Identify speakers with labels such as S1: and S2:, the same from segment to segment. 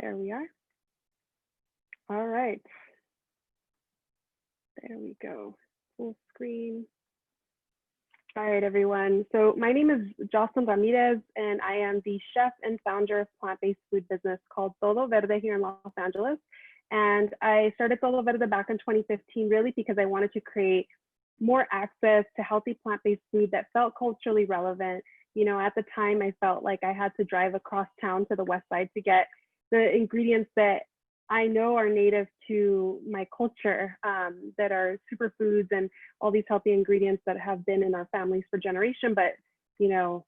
S1: There we are. All right. There we go. Full screen. All right, everyone. So my name is Jocelyn Ramirez, and I am the chef and founder of plant-based food business called Todo Verde here in Los Angeles. And I started Todo Verde back in 2015, really because I wanted to create more access to healthy plant-based food that felt culturally relevant. You know, at the time, I felt like I had to drive across town to the west side to get the ingredients that I know are native to my culture, that are superfoods and all these healthy ingredients that have been in our families for generations, but, you know,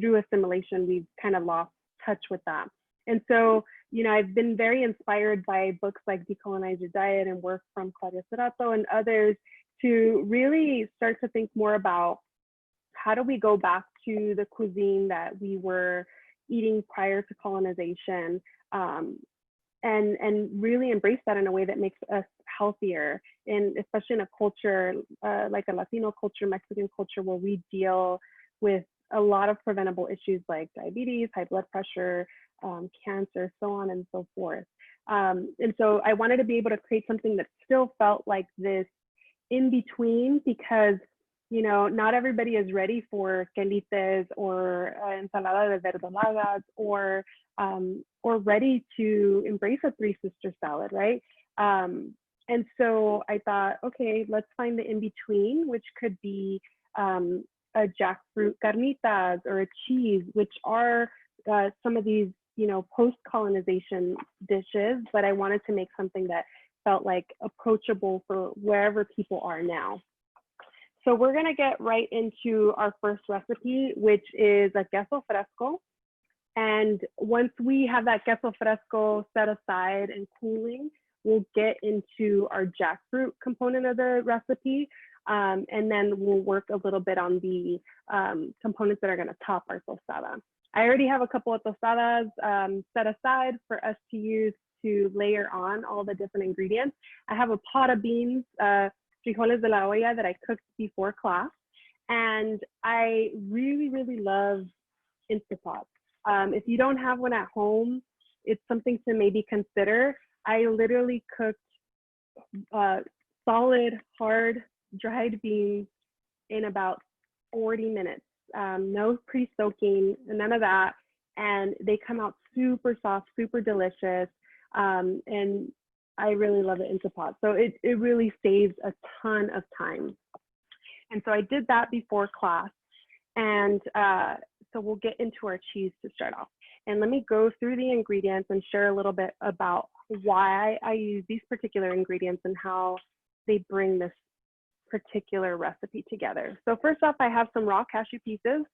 S1: through assimilation, we've kind of lost touch with that. And so, you know, I've been very inspired by books like Decolonize Your Diet and work from Claudia Serrato and others to really start to think more about how do we go back to the cuisine that we were eating prior to colonization, and really embrace that in a way that makes us healthier, and especially in a culture like a Latino culture, Mexican culture, where we deal with a lot of preventable issues like diabetes, high blood pressure, cancer, so on and so forth. And so I wanted to be able to create something that still felt like this in between, because, you know, not everybody is ready for quelites or ensalada de verdolagas or ready to embrace a Three Sisters salad, right? And so I thought, okay, let's find the in-between, which could be a jackfruit carnitas or a cheese, which are some of these, you know, post-colonization dishes, but I wanted to make something that felt like approachable for wherever people are now. So we're gonna get right into our first recipe, which is a queso fresco. And once we have that queso fresco set aside and cooling, we'll get into our jackfruit component of the recipe. And then we'll work a little bit on the components that are gonna top our tostada. I already have a couple of tostadas set aside for us to use to layer on all the different ingredients. I have a pot of beans, frijoles de la olla, that I cooked before class. And I really, really love Instant Pots. If you don't have one at home, it's something to maybe consider. I literally cooked solid, hard, dried beans in about 40 minutes. No pre-soaking, none of that. And they come out super soft, super delicious. And I really love the Instant Pot. So it really saves a ton of time. And so I did that before class. And so we'll get into our cheese to start off. And let me go through the ingredients and share a little bit about why I use these particular ingredients and how they bring this particular recipe together. So first off, I have some raw cashew pieces.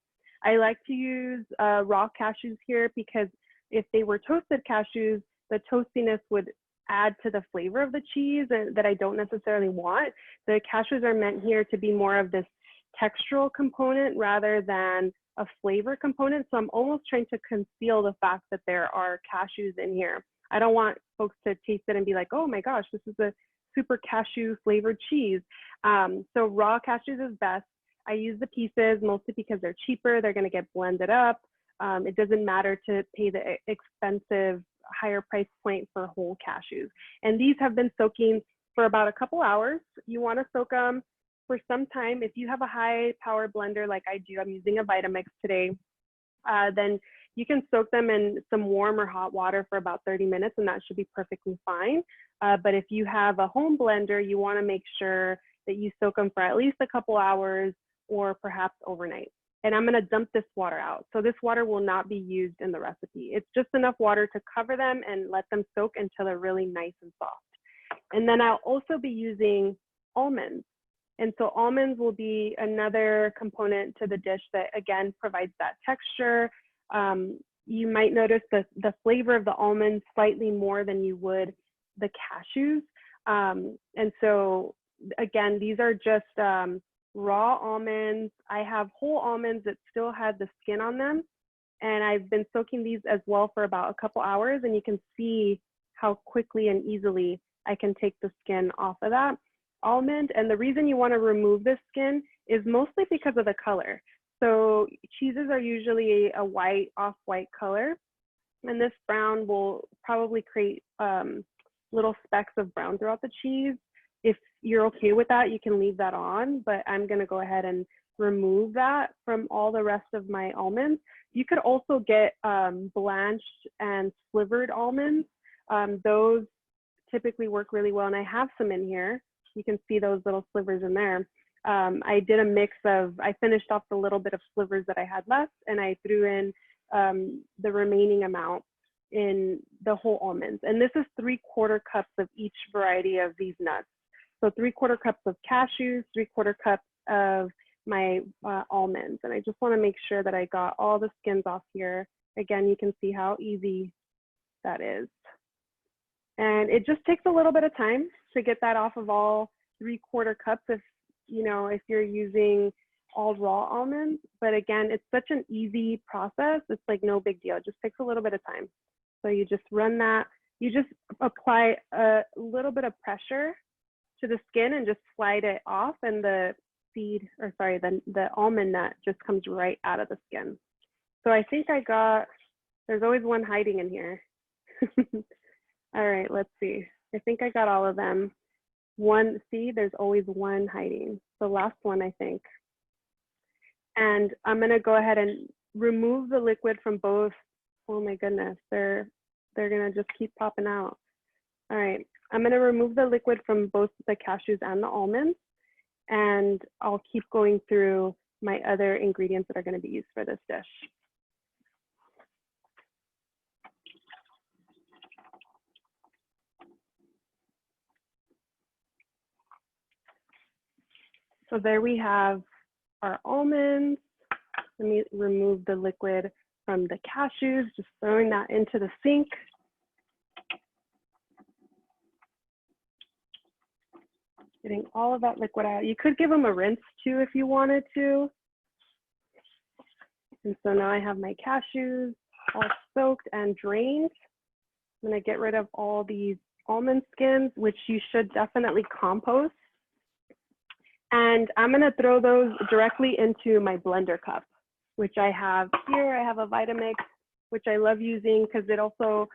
S1: I like to use raw cashews here because if they were toasted cashews, the toastiness would add to the flavor of the cheese that I don't necessarily want. The cashews are meant here to be more of this textural component rather than a flavor component. So I'm almost trying to conceal the fact that there are cashews in here. I don't want folks to taste it and be like, oh my gosh, this is a super cashew flavored cheese. So raw cashews is best. I use the pieces mostly because they're cheaper. They're going to get blended up. It doesn't matter to pay the expensive higher price point for whole cashews. And these have been soaking for about a couple hours. You want to soak them for some time. If you have a high power blender like I do, I'm using a Vitamix today, then you can soak them in some warm or hot water for about 30 minutes and that should be perfectly fine. But if you have a home blender, you want to make sure that you soak them for at least a couple hours or perhaps overnight. And I'm going to dump this water out. So this water will not be used in the recipe. It's just enough water to cover them and let them soak until they're really nice and soft. And then I'll also be using almonds. And so almonds will be another component to the dish that again provides that texture. You might notice the flavor of the almonds slightly more than you would the cashews. And so again, these are just raw almonds. I have whole almonds that still had the skin on them. And I've been soaking these as well for about a couple hours. And you can see how quickly and easily I can take the skin off of that almond. And the reason you want to remove this skin is mostly because of the color. So cheeses are usually a white, off-white color. And this brown will probably create little specks of brown throughout the cheese. If you're okay with that, you can leave that on, but I'm gonna go ahead and remove that from all the rest of my almonds. You could also get blanched and slivered almonds. Those typically work really well, and I have some in here. You can see those little slivers in there. I did a mix of, I finished off the little bit of slivers that I had left, and I threw in the remaining amount in the whole almonds. And this is 3/4 cups of each variety of these nuts. So 3/4 cups of cashews, 3/4 cups of my almonds. And I just want to make sure that I got all the skins off here. Again, you can see how easy that is. And it just takes a little bit of time to get that off of all 3/4 cups if, you know, if you're using all raw almonds. But again, it's such an easy process. It's like no big deal. It just takes a little bit of time. So you just run that, you just apply a little bit of pressure to the skin and just slide it off, and the seed, or sorry, the almond nut just comes right out of the skin. So I think I got, there's always one hiding in here. All right, let's see. I think I got all of them. One, see, there's always one hiding. The last one, I think. And I'm gonna go ahead and remove the liquid from both. Oh my goodness, they're gonna just keep popping out. All right, I'm gonna remove the liquid from both the cashews and the almonds, and I'll keep going through my other ingredients that are gonna be used for this dish. So there we have our almonds. Let me remove the liquid from the cashews, just throwing that into the sink. Getting all of that liquid out. You could give them a rinse too if you wanted to. And so now I have my cashews all soaked and drained. I'm gonna get rid of all these almond skins, which you should definitely compost. And I'm gonna throw those directly into my blender cup, which I have here. I have a Vitamix, which I love using because it also,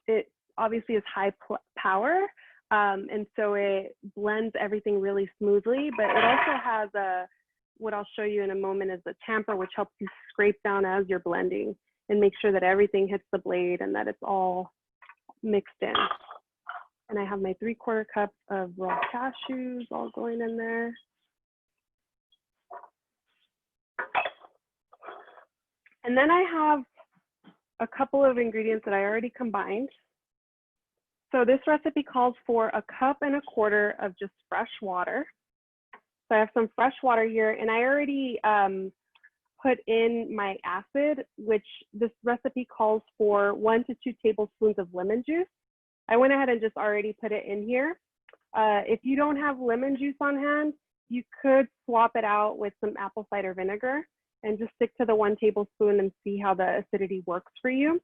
S1: it obviously is high power. And so it blends everything really smoothly, but it also has a, what I'll show you in a moment is the tamper, which helps you scrape down as you're blending and make sure that everything hits the blade and that it's all mixed in. And I have my 3/4 cup of raw cashews all going in there. And then I have a couple of ingredients that I already combined. So this recipe calls for 1.25 cups of just fresh water. So I have some fresh water here, and I already put in my acid, which this recipe calls for 1 to 2 tablespoons of lemon juice. I went ahead and just already put it in here. If you don't have lemon juice on hand, you could swap it out with some apple cider vinegar and just stick to the 1 tablespoon and see how the acidity works for you.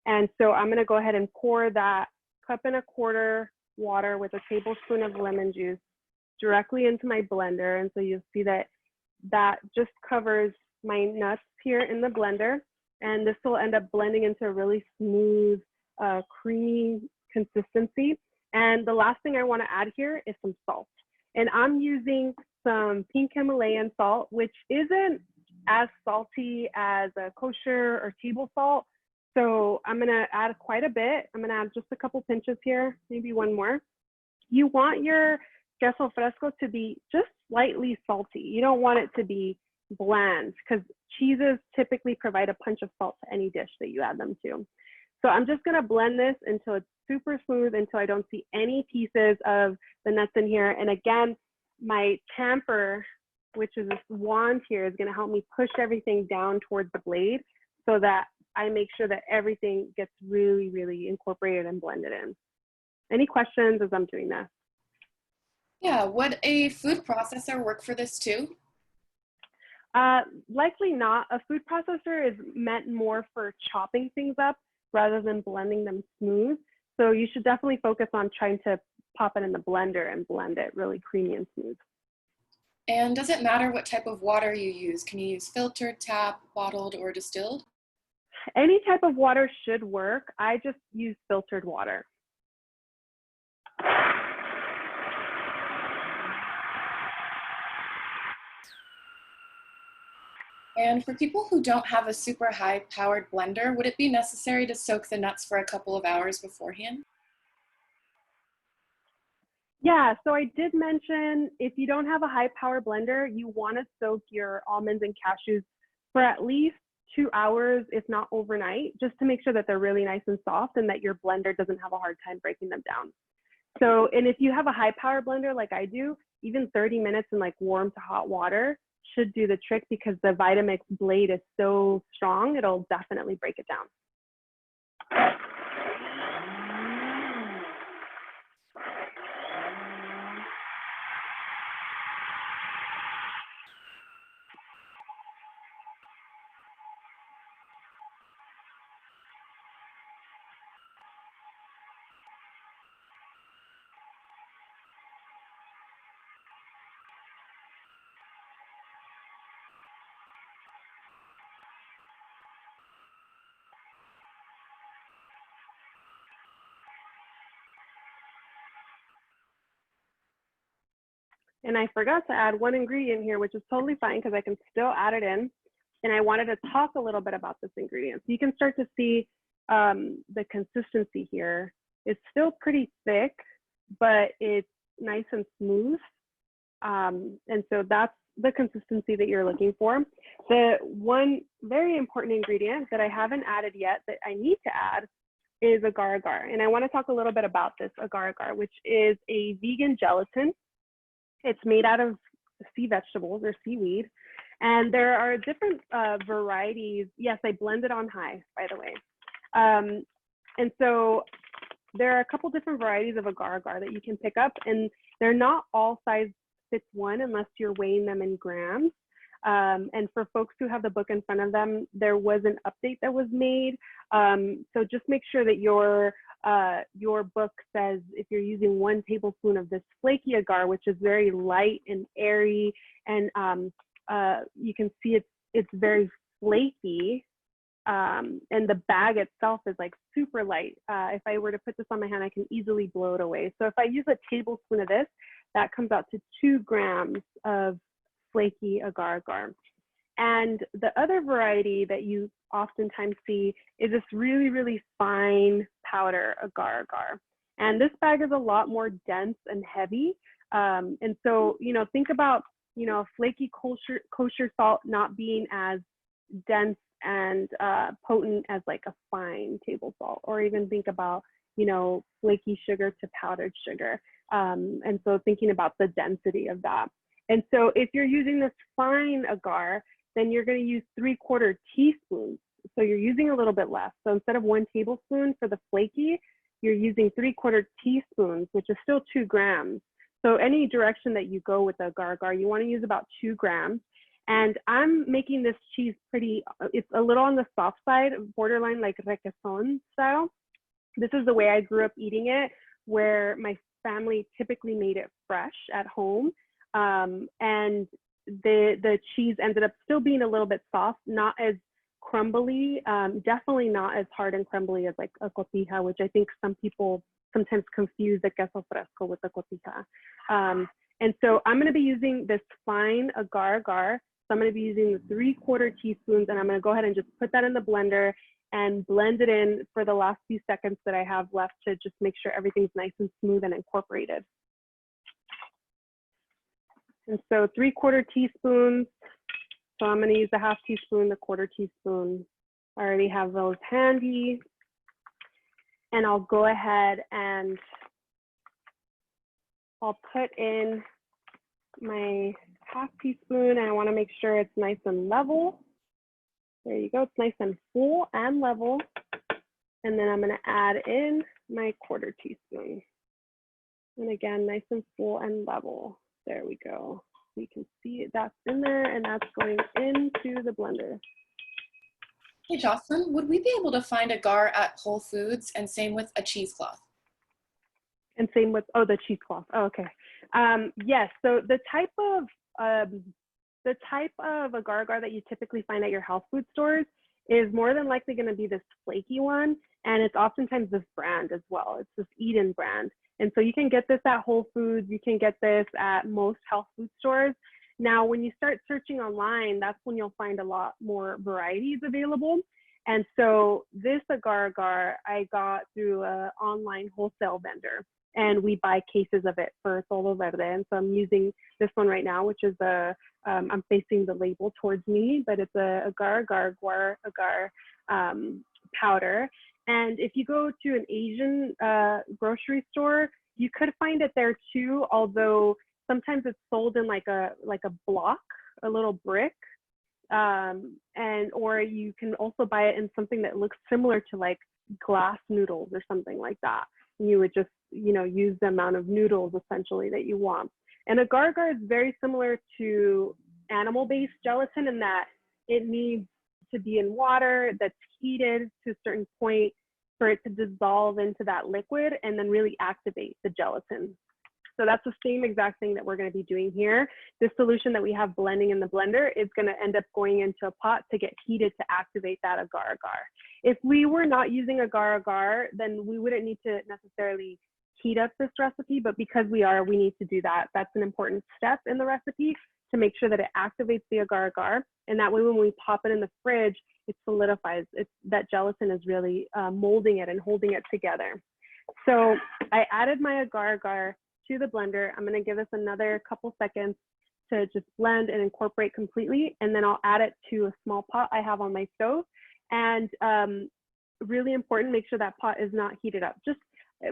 S1: And so I'm gonna go ahead and pour that 1.25 cups water with a tablespoon of lemon juice directly into my blender. And so you'll see that that just covers my nuts here in the blender. And this will end up blending into a really smooth, creamy consistency. And the last thing I want to add here is some salt. And I'm using some pink Himalayan salt, which isn't as salty as a kosher or table salt. So I'm gonna add quite a bit. I'm gonna add just a couple pinches here, maybe one more. You want your queso fresco to be just slightly salty. You don't want it to be bland because cheeses typically provide a punch of salt to any dish that you add them to. So I'm just gonna blend this until it's super smooth, until I don't see any pieces of the nuts in here. And again, my tamper, which is this wand here, is gonna help me push everything down towards the blade so that I make sure that everything gets really, really incorporated and blended in. Any questions as I'm doing this?
S2: Yeah, would a food processor work for this too?
S1: Likely not. A food processor is meant more for chopping things up rather than blending them smooth. So you should definitely focus on trying to pop it in the blender and blend it really creamy and smooth.
S2: And does it matter what type of water you use? Can you use filtered, tap, bottled, or distilled?
S1: Any type of water should work. I just use filtered water.
S2: And for people who don't have a super high-powered blender, would it be necessary to soak the nuts for a couple of hours beforehand?
S1: Yeah, so I did mention if you don't have a high power blender, you want to soak your almonds and cashews for at least 2 hours, if not overnight, just to make sure that they're really nice and soft and that your blender doesn't have a hard time breaking them down. So, and if you have a high power blender like I do, even 30 minutes in like warm to hot water should do the trick because the Vitamix blade is so strong, it'll definitely break it down. And I forgot to add one ingredient here, which is totally fine because I can still add it in. And I wanted to talk a little bit about this ingredient. So you can start to see the consistency here. It's still pretty thick, but it's nice and smooth. And so that's the consistency that you're looking for. The one very important ingredient that I haven't added yet that I need to add is agar. And I want to talk a little bit about this agar, which is a vegan gelatin. It's made out of sea vegetables or seaweed. And there are different varieties. Yes, I blend it on high, by the way. And so there are a couple different varieties of agar that you can pick up, and they're not all size fits one unless you're weighing them in grams. And for folks who have the book in front of them, there was an update that was made. So just make sure that your book says if you're using 1 tablespoon of this flaky agar, which is very light and airy, and you can see it's very flaky, and the bag itself is like super light. If I were to put this on my hand, I can easily blow it away. So if I use a tablespoon of this, that comes out to 2 grams of flaky agar. And the other variety that you oftentimes see is this really, really fine powder agar. And this bag is a lot more dense and heavy. And so, think about, flaky kosher salt not being as dense and potent as like a fine table salt, or even think about, flaky sugar to powdered sugar. And so thinking about the density of that. And so if you're using this fine agar, then you're going to use 3/4 teaspoons. So you're using a little bit less. So instead of 1 tablespoon for the flaky, you're using 3/4 teaspoons, which is still 2 grams. So any direction that you go with the agar, you want to use about 2 grams. And I'm making this cheese it's a little on the soft side, borderline like requesón style. This is the way I grew up eating it, where my family typically made it fresh at home. And the cheese ended up still being a little bit soft, not as crumbly, definitely not as hard and crumbly as like a cotija, which I think some people sometimes confuse the queso fresco with the cotija. And so I'm going to be using this fine agar. So I'm going to be using the 3/4 teaspoons, and I'm going to go ahead and just put that in the blender and blend it in for the last few seconds that I have left to just make sure everything's nice and smooth and incorporated. And so 3/4 teaspoons. So I'm going to use the 1/2 teaspoon, the 1/4 teaspoon. I already have those handy. And I'll go ahead and I'll put in my 1/2 teaspoon, and I want to make sure it's nice and level. There you go. It's nice and full and level. And then I'm going to add in my 1/4 teaspoon. And again, nice and full and level. There we go. You can see that's in there, and that's going into the blender.
S2: Hey, Jocelyn, would we be able to find agar at Whole Foods, and same with a cheesecloth?
S1: And same with, the cheesecloth. Oh, okay. Yes, so the type of agar that you typically find at your health food stores is more than likely going to be this flaky one. And it's oftentimes this brand as well. It's this Eden brand. And so you can get this at Whole Foods. You can get this at most health food stores. Now, when you start searching online, that's when you'll find a lot more varieties available. And so this agar I got through an online wholesale vendor, and we buy cases of it for Todo Verde. And so I'm using this one right now, which is I'm facing the label towards me, but it's a agar powder. And if you go to an Asian grocery store, you could find it there too, although sometimes it's sold in like a block, a little brick. Or you can also buy it in something that looks similar to like glass noodles or something like that. And you would just, use the amount of noodles essentially that you want. And agar is very similar to animal-based gelatin in that it needs to be in water that's heated to a certain point for it to dissolve into that liquid and then really activate the gelatin. So that's the same exact thing that we're going to be doing here. This solution that we have blending in the blender is going to end up going into a pot to get heated to activate that agar. If we were not using agar, then we wouldn't need to necessarily heat up this recipe, but because we need to do that. That's an important step in the recipe to make sure that it activates the agar. And that way when we pop it in the fridge, it solidifies. That gelatin is really molding it and holding it together. So I added my agar to the blender. I'm going to give this another couple seconds to just blend and incorporate completely, and then I'll add it to a small pot I have on my stove. And really important, make sure that pot is not heated up. Just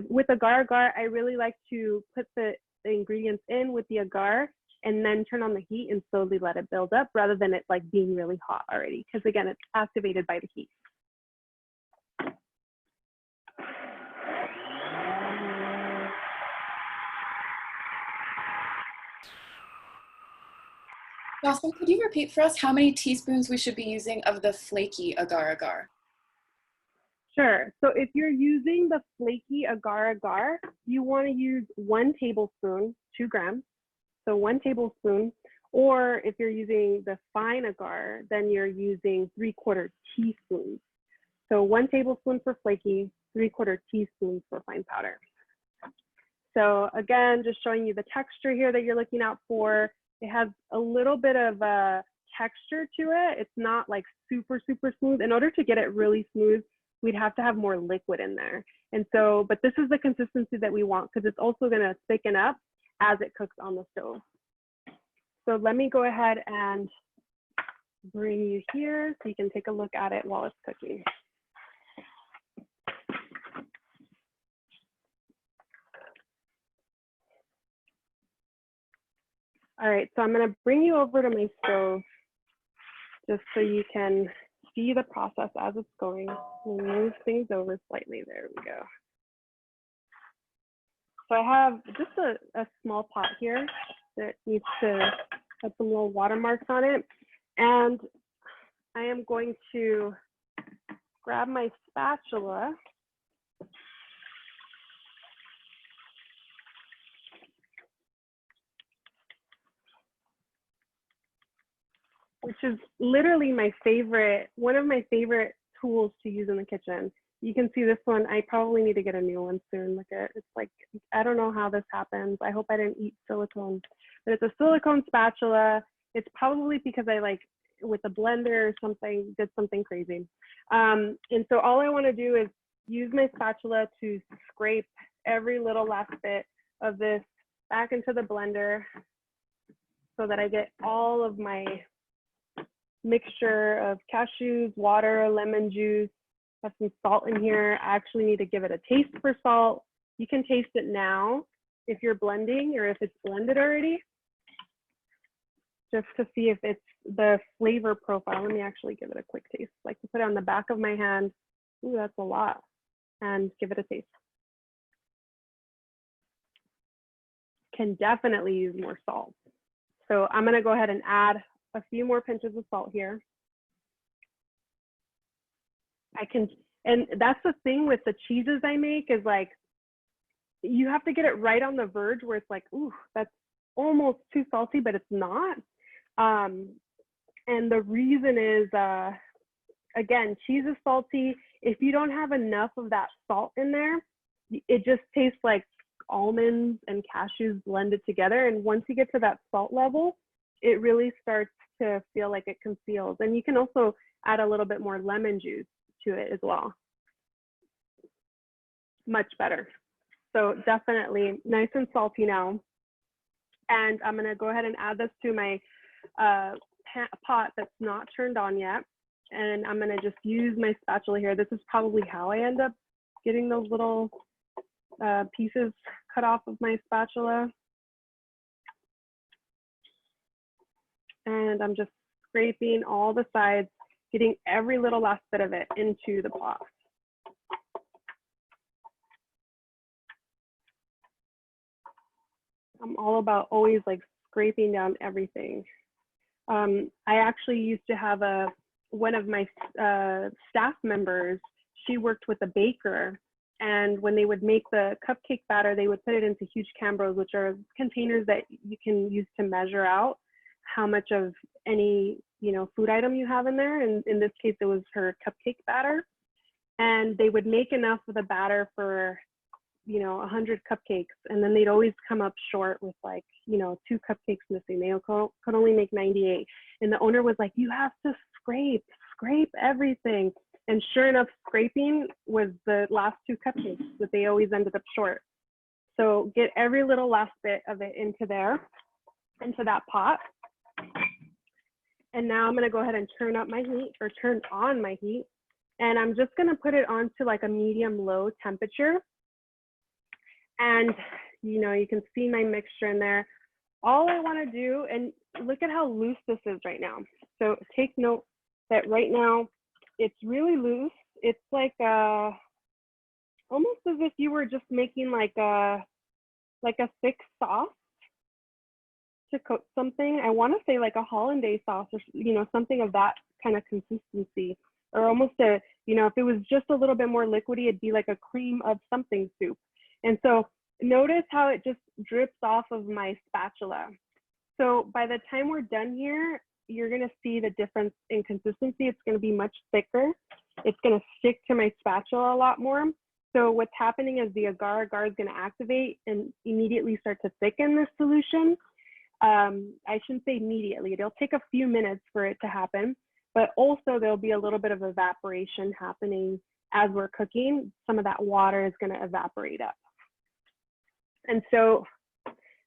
S1: with agar, I really like to put the ingredients in with the agar and then turn on the heat and slowly let it build up rather than it like being really hot already, because again, it's activated by the heat.
S2: Jocelyn, could you repeat for us how many teaspoons we should be using of the flaky agar?
S1: Sure. So if you're using the flaky agar, you want to use 1 tablespoon, 2 grams. So 1 tablespoon, or if you're using the fine agar, then you're using 3/4 teaspoons. So 1 tablespoon for flaky, 3/4 teaspoons for fine powder. So again, just showing you the texture here that you're looking out for. It has a little bit of a texture to it. It's not like super smooth. In order to get it really smooth, we'd have to have more liquid in there. And so, but this is the consistency that we want because it's also gonna thicken up as it cooks on the stove. So let me go ahead and bring you here so you can take a look at it while it's cooking. All right, so I'm gonna bring you over to my stove just so you can see the process as it's going. We'll move things over slightly. There we go. So I have just a small pot here that needs to have some little watermarks on it. And I am going to grab my spatula . Which is literally my favorite, one of my favorite tools to use in the kitchen. You can see this one, I probably need to get a new one soon. Look at, it's like, I don't know how this happens. I hope I didn't eat silicone, but it's a silicone spatula. It's probably because I like, with a blender or something, did something crazy. And so all I wanna do is use my spatula to scrape every little last bit of this back into the blender so that I get all of my mixture of cashews, water, lemon juice, have some salt in here. I actually need to give it a taste for salt. You can taste it now if you're blending or if it's blended already, just to see if it's the flavor profile. Let me actually give it a quick taste. I like to put it on the back of my hand. Ooh, that's a lot. And give it a taste. Can definitely use more salt. So I'm gonna go ahead and add a few more pinches of salt here. I can, and that's the thing with the cheeses I make is like, you have to get it right on the verge where it's like, ooh, that's almost too salty, but it's not. And the reason is again, cheese is salty. If you don't have enough of that salt in there, it just tastes like almonds and cashews blended together. And once you get to that salt level, it really starts to feel like it conceals. And you can also add a little bit more lemon juice to it as well. Much better. So definitely nice and salty now. And I'm gonna go ahead and add this to my pot that's not turned on yet. And I'm gonna just use my spatula here. This is probably how I end up getting those little pieces cut off of my spatula. And I'm just scraping all the sides, getting every little last bit of it into the pot. I'm all about always like scraping down everything. I actually used to have one of my staff members, she worked with a baker, and when they would make the cupcake batter, they would put it into huge cambros, which are containers that you can use to measure out how much of any, you know, food item you have in there. And in this case, it was her cupcake batter. And they would make enough of the batter for, you know, 100 cupcakes. And then they'd always come up short with like, you know, 2 cupcakes missing. They could only make 98. And the owner was like, you have to scrape everything. And sure enough, scraping was the last 2 cupcakes that they always ended up short. So get every little last bit of it into there, into that pot. And now I'm gonna go ahead and turn up my heat, or turn on my heat. And I'm just gonna put it onto like a medium-low temperature. And you know, you can see my mixture in there. All I wanna do, and look at how loose this is right now. So take note that right now, it's really loose. It's like almost as if you were just making like a thick sauce to coat something. I want to say like a hollandaise sauce, or you know, something of that kind of consistency, or almost a, you know, if it was just a little bit more liquidy, it'd be like a cream of something soup. And so notice how it just drips off of my spatula. So by the time we're done here, you're going to see the difference in consistency. It's going to be much thicker. It's going to stick to my spatula a lot more. So what's happening is the agar is going to activate and immediately start to thicken this solution. I shouldn't say immediately. It'll take a few minutes for it to happen, but also there'll be a little bit of evaporation happening as we're cooking. Some of that water is going to evaporate up. And so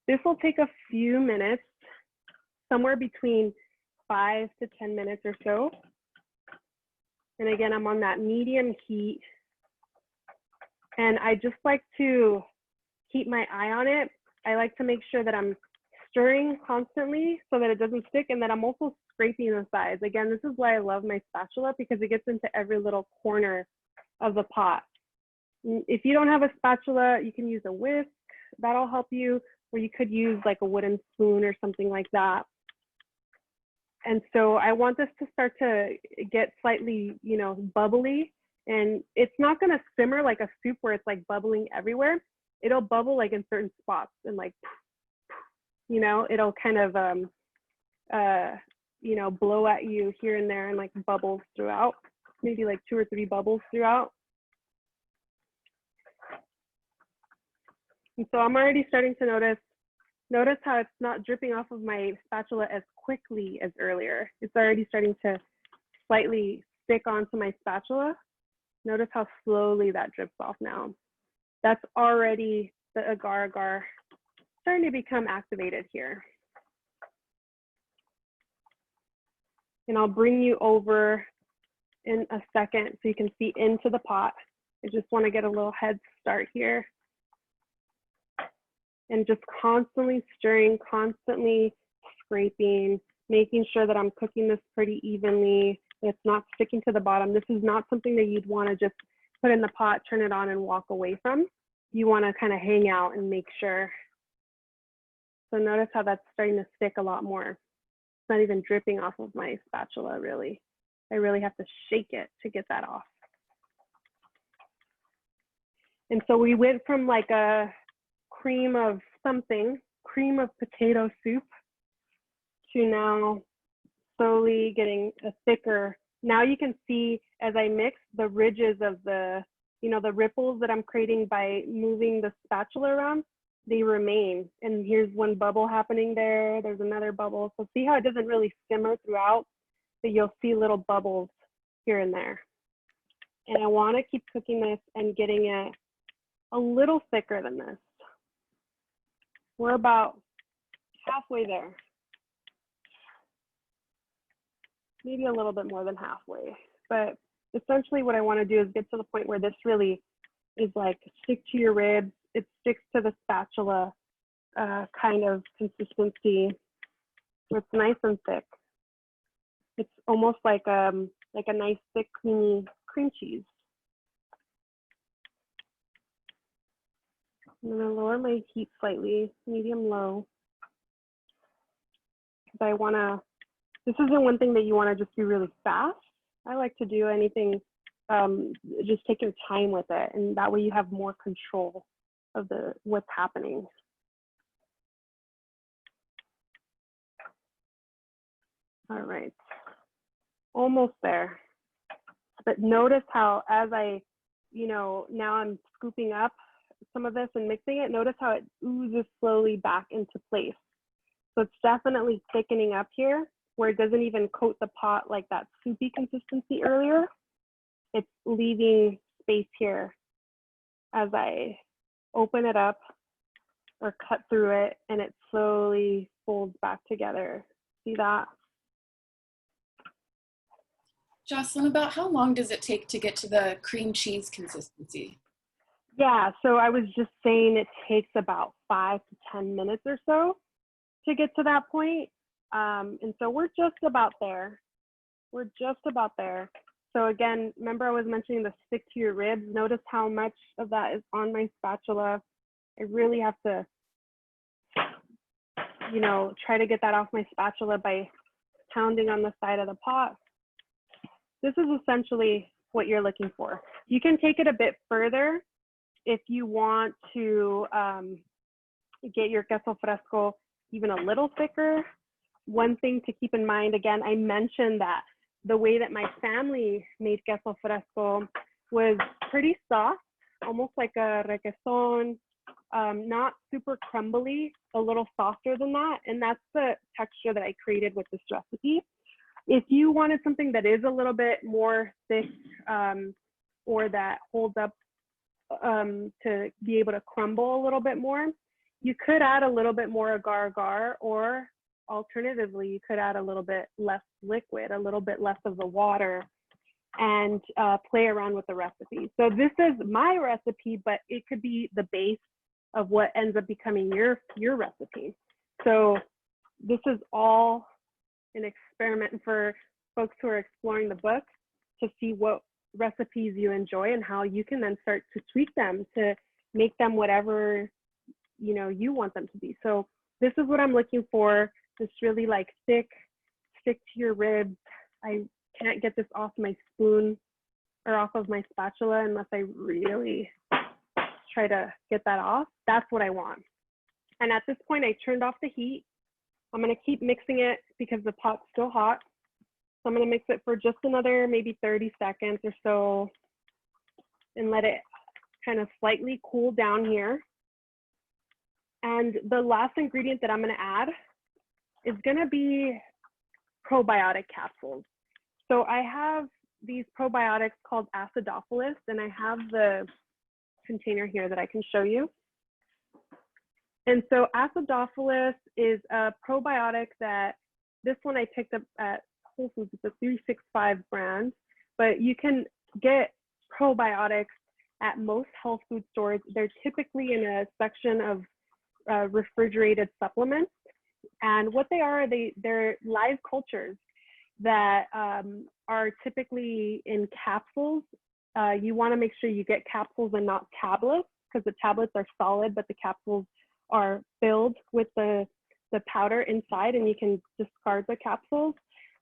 S1: this will take a few minutes, somewhere between 5 to 10 minutes or so. And again, I'm on that medium heat. And I just like to keep my eye on it. I like to make sure that I'm stirring constantly so that it doesn't stick, and that I'm also scraping the sides. Again, this is why I love my spatula, because it gets into every little corner of the pot. If you don't have a spatula, you can use a whisk. That'll help you, or you could use like a wooden spoon or something like that. And so I want this to start to get slightly, you know, bubbly. And it's not going to simmer like a soup where it's like bubbling everywhere. It'll bubble like in certain spots, and like, you know, it'll kind of, you know, blow at you here and there, and like bubbles throughout, maybe like 2 or 3 bubbles throughout. And so I'm already starting to notice how it's not dripping off of my spatula as quickly as earlier. It's already starting to slightly stick onto my spatula. Notice how slowly that drips off now. That's already the agar starting to become activated here. And I'll bring you over in a second so you can see into the pot. I just want to get a little head start here. And just constantly stirring, constantly scraping, making sure that I'm cooking this pretty evenly. It's not sticking to the bottom. This is not something that you'd want to just put in the pot, turn it on, and walk away from. You want to kind of hang out and make sure. So notice how that's starting to stick a lot more. It's not even dripping off of my spatula, really. I really have to shake it to get that off. And so we went from like a cream of something, cream of potato soup, to now slowly getting a thicker Now you can see as I mix the ridges of the, the ripples that I'm creating by moving the spatula around, they remain. And here's one bubble happening there. There's another bubble. So see how it doesn't really simmer throughout, but you'll see little bubbles here and there. And I want to keep cooking this and getting it a little thicker than this. We're about halfway there. Maybe a little bit more than halfway. But essentially what I want to do is get to the point where this really is like stick to your ribs. It sticks to the spatula kind of consistency. It's nice and thick. It's almost like a nice thick creamy cream cheese. I'm gonna lower my heat slightly, medium low. Because I wanna, this isn't one thing that you wanna just do really fast. I like to do anything, just take your time with it, and that way you have more control of what's happening. All right, almost there. But notice how as I, now I'm scooping up some of this and mixing it, notice how it oozes slowly back into place. So it's definitely thickening up here where it doesn't even coat the pot like that soupy consistency earlier. It's leaving space here as I open it up or cut through it, and it slowly folds back together. See that?
S2: Jocelyn, about how long does it take to get to the cream cheese consistency?
S1: Yeah, so I was just saying it takes about 5 to 10 minutes or so to get to that point. And so we're just about there. We're just about there. So again, remember I was mentioning the stick to your ribs. Notice how much of that is on my spatula. I really have to, try to get that off my spatula by pounding on the side of the pot. This is essentially what you're looking for. You can take it a bit further if you want to get your queso fresco even a little thicker. One thing to keep in mind, again, I mentioned that the way that my family made queso fresco was pretty soft, almost like a requesón, not super crumbly, a little softer than that. And that's the texture that I created with this recipe. If you wanted something that is a little bit more thick or that holds up to be able to crumble a little bit more, you could add a little bit more agar, or alternatively, you could add a little bit less liquid, a little bit less of the water, and play around with the recipe. So this is my recipe, but it could be the base of what ends up becoming your recipe. So this is all an experiment for folks who are exploring the book to see what recipes you enjoy and how you can then start to tweak them to make them whatever you want them to be. So this is what I'm looking for. This really like thick, stick to your ribs. I can't get this off my spoon or off of my spatula unless I really try to get that off. That's what I want. And at this point, I turned off the heat. I'm gonna keep mixing it because the pot's still hot. So I'm gonna mix it for just another maybe 30 seconds or so and let it kind of slightly cool down here. And the last ingredient that I'm gonna add is gonna be probiotic capsules. So I have these probiotics called acidophilus, and I have the container here that I can show you. And so acidophilus is a probiotic that, this one I picked up at Whole Foods, it's a 365 brand, but you can get probiotics at most health food stores. They're typically in a section of refrigerated supplements. And what they are, they're live cultures that are typically in capsules. You wanna make sure you get capsules and not tablets, because the tablets are solid, but the capsules are filled with the powder inside, and you can discard the capsules.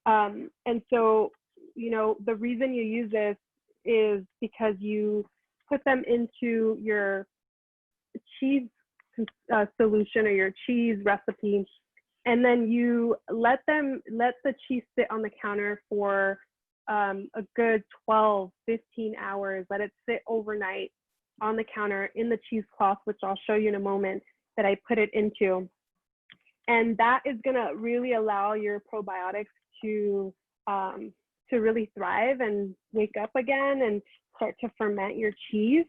S1: And so, the reason you use this is because you put them into your cheese solution or your cheese recipe, and then you let the cheese sit on the counter for a good 12, 15 hours. Let it sit overnight on the counter in the cheesecloth, which I'll show you in a moment, that I put it into. And that is gonna really allow your probiotics to really thrive and wake up again and start to ferment your cheese.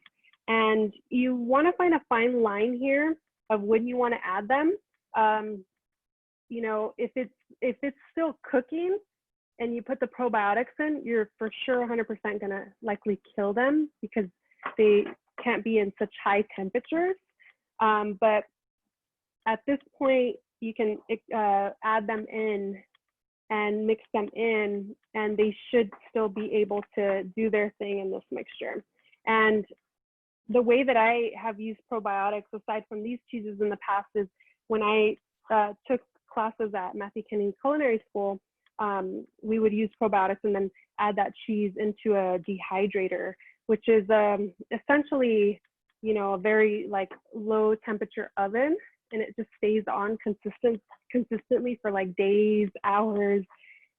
S1: And you wanna find a fine line here of when you wanna add them. You know, if it's still cooking and you put the probiotics in, you're for sure 100% gonna likely kill them because they can't be in such high temperatures. But at this point, you can add them in and mix them in, and they should still be able to do their thing in this mixture. And the way that I have used probiotics, aside from these cheeses in the past, is when I took classes at Matthew Kenny Culinary School, we would use probiotics and then add that cheese into a dehydrator, which is essentially, you know, a very like low temperature oven, and it just stays on consistently for like days, hours,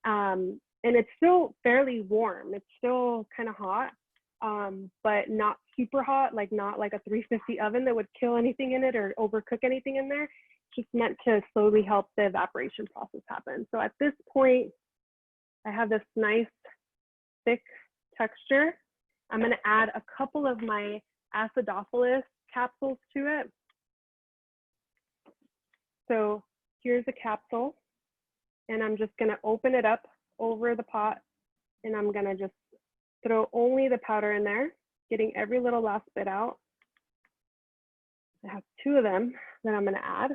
S1: and it's still fairly warm. It's still kind of hot, but not super hot, like not like a 350 oven that would kill anything in it or overcook anything in there. Just meant to slowly help the evaporation process happen. So at this point, I have this nice thick texture. I'm gonna add a couple of my acidophilus capsules to it. So here's a capsule, and I'm just gonna open it up over the pot, and I'm gonna just throw only the powder in there, getting every little last bit out. I have 2 of them that I'm gonna add.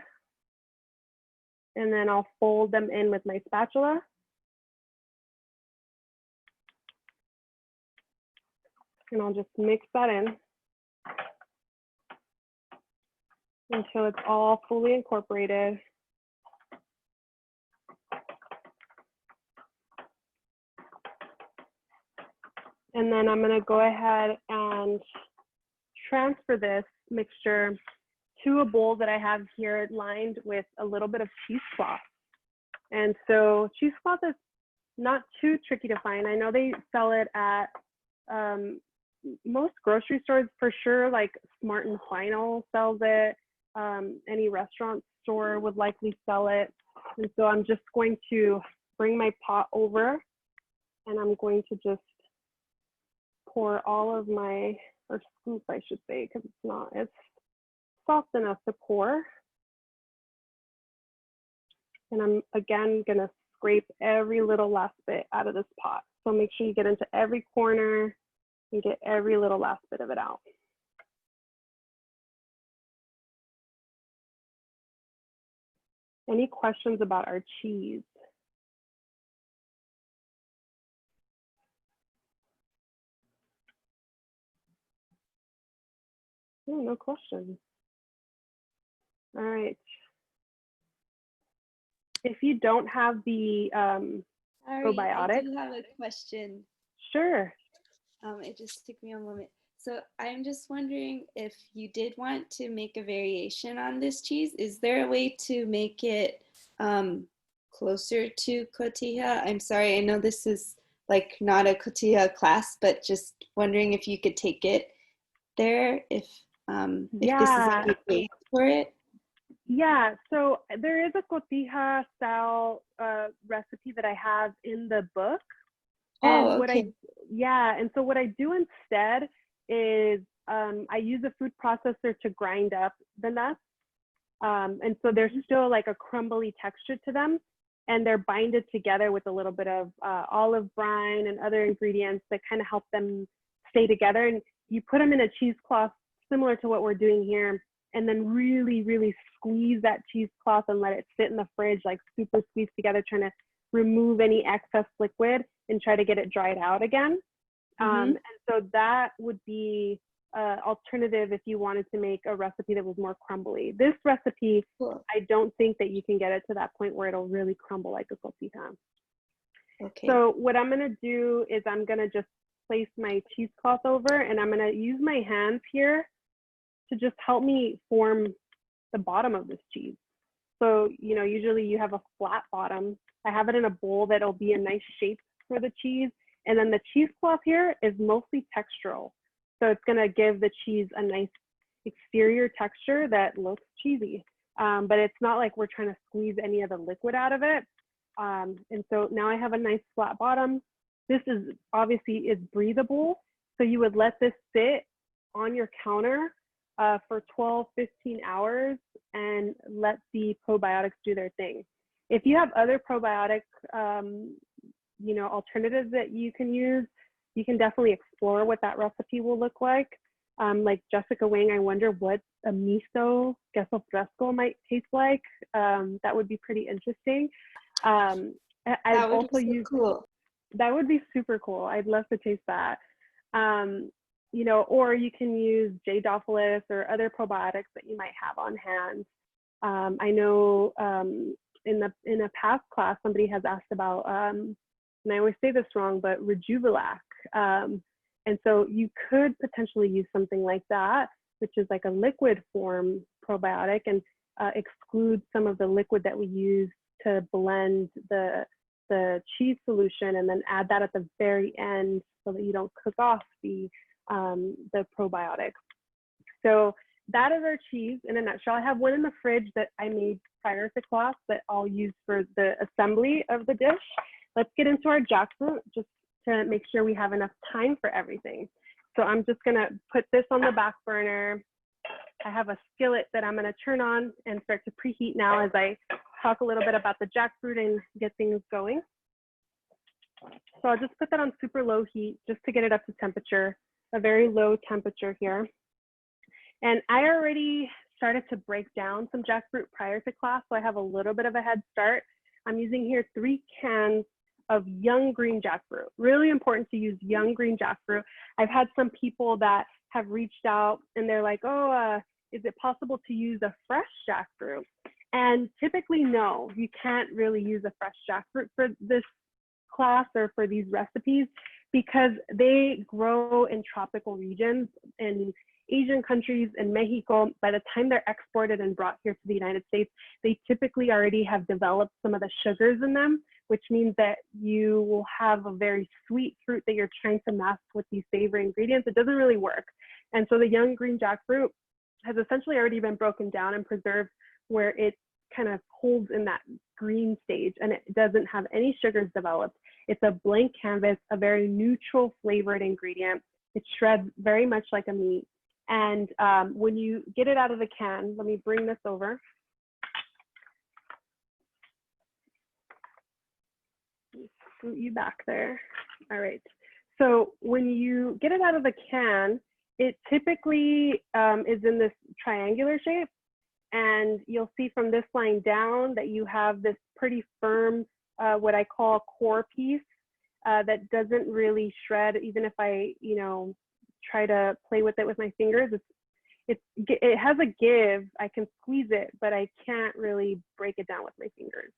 S1: And then I'll fold them in with my spatula. And I'll just mix that in until it's all fully incorporated. And then I'm gonna go ahead and transfer this mixture to a bowl that I have here lined with a little bit of cheesecloth. And so cheesecloth is not too tricky to find. I know they sell it at most grocery stores for sure, like Smart and Final sells it. Any restaurant store would likely sell it. And so I'm just going to bring my pot over, and I'm going to just pour all of my, or scoop I should say, because it's soft enough to pour. And I'm again gonna scrape every little last bit out of this pot. So make sure you get into every corner and get every little last bit of it out. Any questions about our cheese? Oh, no questions. All right. If you don't have the probiotics.
S3: I do have a question.
S1: Sure.
S3: It just took me a moment. So I'm just wondering if you did want to make a variation on this cheese, is there a way to make it closer to cotija? I'm sorry, I know this is like not a cotija class, but just wondering if you could take it there, if this is like a base for it.
S1: Yeah, so there is a cotija style recipe that I have in the book. And
S3: okay.
S1: And so what I do instead is I use a food processor to grind up the nuts. And so there's still like a crumbly texture to them, and they're binded together with a little bit of olive brine and other ingredients that kind of help them stay together. And you put them in a cheesecloth similar to what we're doing here, and then really, really squeeze that cheesecloth and let it sit in the fridge, like super squeezed together, trying to remove any excess liquid and try to get it dried out again. And so that would be alternative if you wanted to make a recipe that was more crumbly. This recipe, I don't think that you can get it to that point where it'll really crumble like a cotija.
S3: Okay.
S1: So what I'm gonna do is I'm gonna just place my cheesecloth over, and I'm gonna use my hands here to just help me form the bottom of this cheese. So, you know, usually you have a flat bottom. I have it in a bowl that'll be a nice shape for the cheese. And then the cheesecloth here is mostly textural. So it's gonna give the cheese a nice exterior texture that looks cheesy. But it's not like we're trying to squeeze any of the liquid out of it. And so now I have a nice flat bottom. This is obviously is breathable. So you would let this sit on your counter for 12, 15 hours and let the probiotics do their thing. If you have other probiotic, you know, alternatives that you can use, you can definitely explore what that recipe will look like. Like Jessica Wang, I wonder what a miso queso fresco might taste like. That would be pretty interesting.
S3: That would be so cool.
S1: That would be super cool. I'd love to taste that. You know, or you can use acidophilus or other probiotics that you might have on hand. I know in a past class, somebody has asked about, and I always say this wrong, but Rejuvilac. And so you could potentially use something like that, which is like a liquid form probiotic, and exclude some of the liquid that we use to blend the cheese solution, and then add that at the very end so that you don't cook off the probiotics. So that is our cheese in a nutshell. I have one in the fridge that I made prior to class that I'll use for the assembly of the dish. Let's get into our jackfruit just to make sure we have enough time for everything. So I'm just gonna put this on the back burner. I have a skillet that I'm gonna turn on and start to preheat now as I talk a little bit about the jackfruit and get things going. So I'll just put that on super low heat just to get it up to temperature, a very low temperature here. And I already started to break down some jackfruit prior to class, so I have a little bit of a head start. I'm using here 3 cans of young green jackfruit. Really important to use young green jackfruit. I've had some people that have reached out and they're like, oh, is it possible to use a fresh jackfruit? And typically, no, you can't really use a fresh jackfruit for this class or for these recipes because they grow in tropical regions in Asian countries and Mexico. By the time they're exported and brought here to the United States, they typically already have developed some of the sugars in them, which means that you will have a very sweet fruit that you're trying to mask with these savory ingredients. It doesn't really work. And so the young green jackfruit has essentially already been broken down and preserved where it kind of holds in that green stage and it doesn't have any sugars developed. It's a blank canvas, a very neutral flavored ingredient. It shreds very much like a meat. And when you get it out of the can, let me bring this over. Scoot you back there. All right. So when you get it out of the can, it typically is in this triangular shape. And you'll see from this line down that you have this pretty firm, what I call a core piece that doesn't really shred. Even if I, you know, try to play with it with my fingers, it has a give. I can squeeze it, but I can't really break it down with my fingers.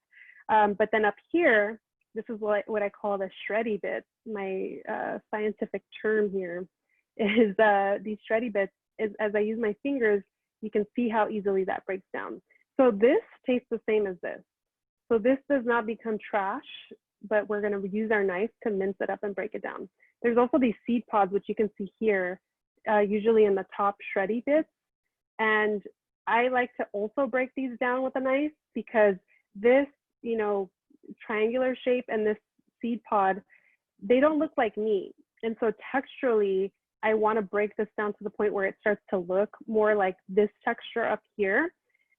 S1: But then up here, this is what I call the shreddy bits. My scientific term here is these shreddy bits. As I use my fingers, you can see how easily that breaks down. So this tastes the same as this. So this does not become trash, but we're gonna use our knife to mince it up and break it down. There's also these seed pods, which you can see here, usually in the top shreddy bits. And I like to also break these down with a knife because this, you know, triangular shape and this seed pod, they don't look like meat. And so texturally, I want to break this down to the point where it starts to look more like this texture up here.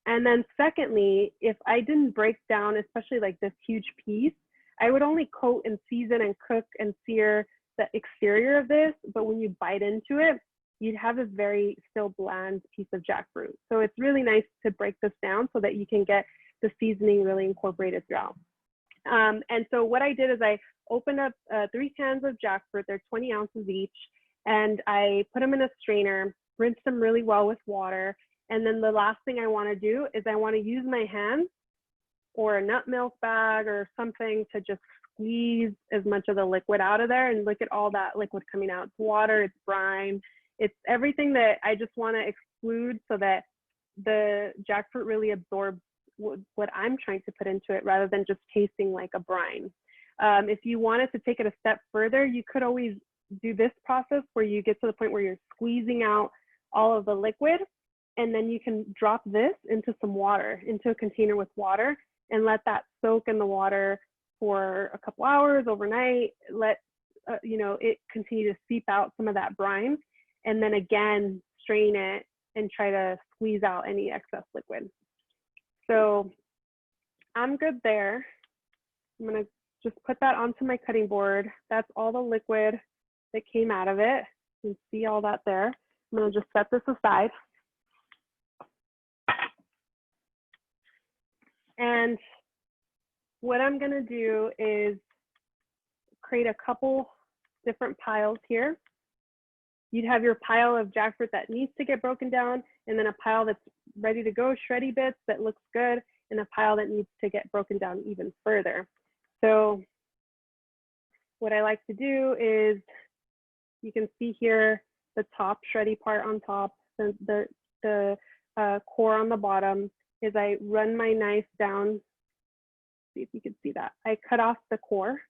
S1: And then secondly, if I didn't break down, especially like this huge piece, I would only coat and season and cook and sear the exterior of this. But when you bite into it, you'd have this very still bland piece of jackfruit. So it's really nice to break this down so that you can get the seasoning really incorporated throughout. And so what I did is I opened up 3 cans of jackfruit. They're 20 ounces each. And I put them in a strainer, rinse them really well with water. And then the last thing I want to do is I want to use my hands or a nut milk bag or something to just squeeze as much of the liquid out of there. And look at all that liquid coming out. It's water, it's brine, it's everything that I just want to exclude so that the jackfruit really absorbs what I'm trying to put into it rather than just tasting like a brine. If you wanted to take it a step further, you could always do this process where you get to the point where you're squeezing out all of the liquid, and then you can drop this into some water, into a container with water, and let that soak in the water for a couple hours overnight. Let it continue to seep out some of that brine, and then again strain it and try to squeeze out any excess liquid. So I'm good there. I'm gonna just put that onto my cutting board. That's all the liquid that came out of it. You can see all that there. I'm gonna just set this aside. And what I'm gonna do is create a couple different piles here. You'd have your pile of jackfruit that needs to get broken down, and then a pile that's ready to go, shreddy bits that looks good, and a pile that needs to get broken down even further. So what I like to do is, you can see here the top shreddy part on top, the core on the bottom, is I run my knife down. See if you can see that. I cut off the core.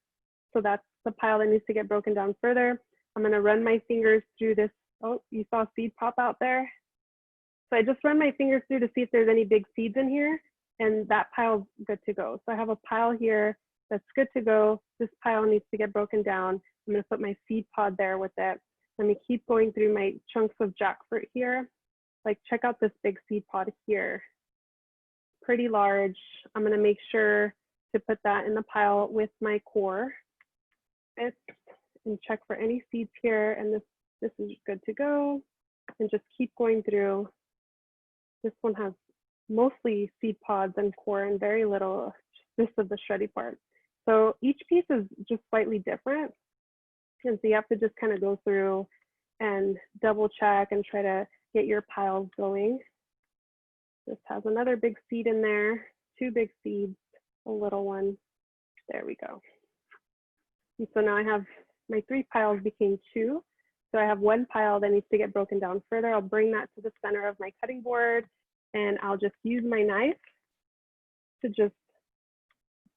S1: So that's the pile that needs to get broken down further. I'm gonna run my fingers through this. Oh, you saw a seed pop out there? So I just run my fingers through to see if there's any big seeds in here, and that pile's good to go. So I have a pile here that's good to go. This pile needs to get broken down. I'm gonna put my seed pod there with it. Let me keep going through my chunks of jackfruit here. Like, check out this big seed pod here. Pretty large. I'm gonna make sure to put that in the pile with my core. And check for any seeds here, and this is good to go, and just keep going through. This one has mostly seed pods and core and very little just of the shreddy part. So each piece is just slightly different, and so you have to just kind of go through and double check and try to get your piles going. This has another big seed in there, 2 big seeds, a little one. There we go. And so now I have my 3 piles became 2. So I have 1 pile that needs to get broken down further. I'll bring that to the center of my cutting board, and I'll just use my knife to just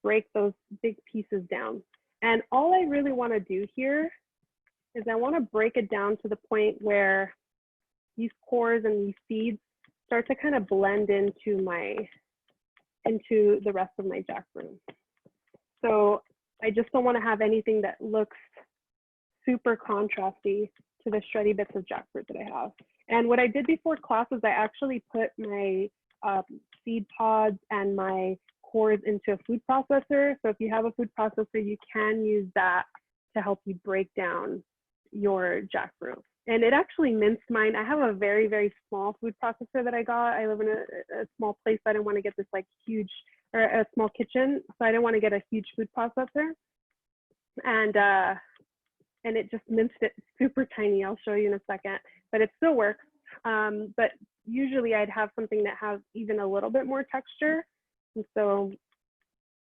S1: break those big pieces down. And all I really want to do here is I want to break it down to the point where these cores and these seeds start to kind of blend into the rest of my jackfruit. So I just don't want to have anything that looks super contrasty to the shreddy bits of jackfruit that I have. And what I did before class is I actually put my seed pods and my cores into a food processor. So if you have a food processor, you can use that to help you break down your jackfruit. And it actually minced mine. I have a very, very small food processor that I got. I live in a small place, so I didn't want to get this like huge, or a small kitchen, so I didn't want to get a huge food processor. And it just minced it super tiny. I'll show you in a second, but it still works. But usually I'd have something that has even a little bit more texture. And so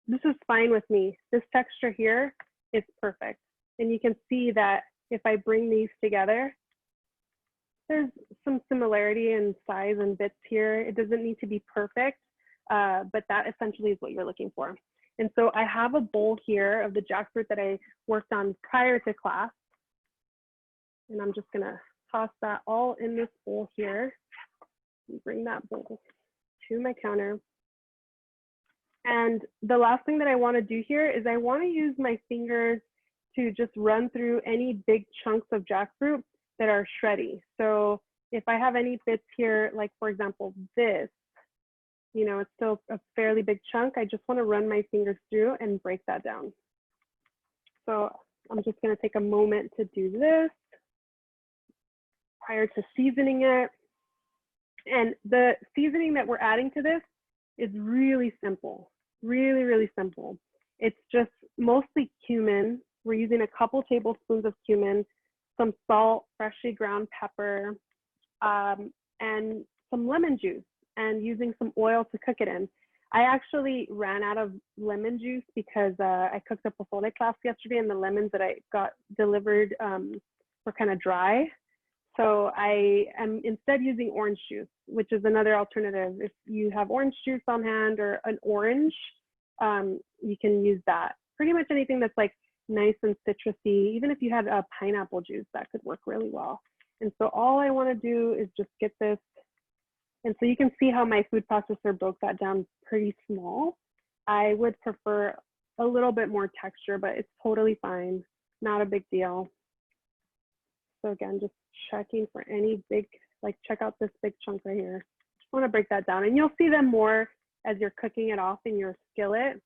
S1: this is fine with me. This texture here is perfect. And you can see that if I bring these together, there's some similarity in size and bits here. It doesn't need to be perfect, but that essentially is what you're looking for. And so I have a bowl here of the jackfruit that I worked on prior to class. And I'm just gonna toss that all in this bowl here. And bring that bowl to my counter. And the last thing that I wanna do here is I wanna use my fingers to just run through any big chunks of jackfruit that are shreddy. So if I have any bits here, like for example, this, you know, it's still a fairly big chunk. I just want to run my fingers through and break that down. So I'm just going to take a moment to do this prior to seasoning it. And the seasoning that we're adding to this is really simple, really, really simple. It's just mostly cumin. We're using a couple tablespoons of cumin, some salt, freshly ground pepper, and some lemon juice, and using some oil to cook it in. I actually ran out of lemon juice because I cooked a pozole class yesterday, and the lemons that I got delivered were kind of dry. So I am instead using orange juice, which is another alternative. If you have orange juice on hand or an orange, you can use that. pretty much anything that's like nice and citrusy. Even if you had a pineapple juice, that could work really well. And so all I want to do is just get this. And so you can see how my food processor broke that down pretty small. I would prefer a little bit more texture, but it's totally fine. Not a big deal. So again, just checking for any big, like check out this big chunk right here. Just want to break that down, and you'll see them more as you're cooking it off in your skillet.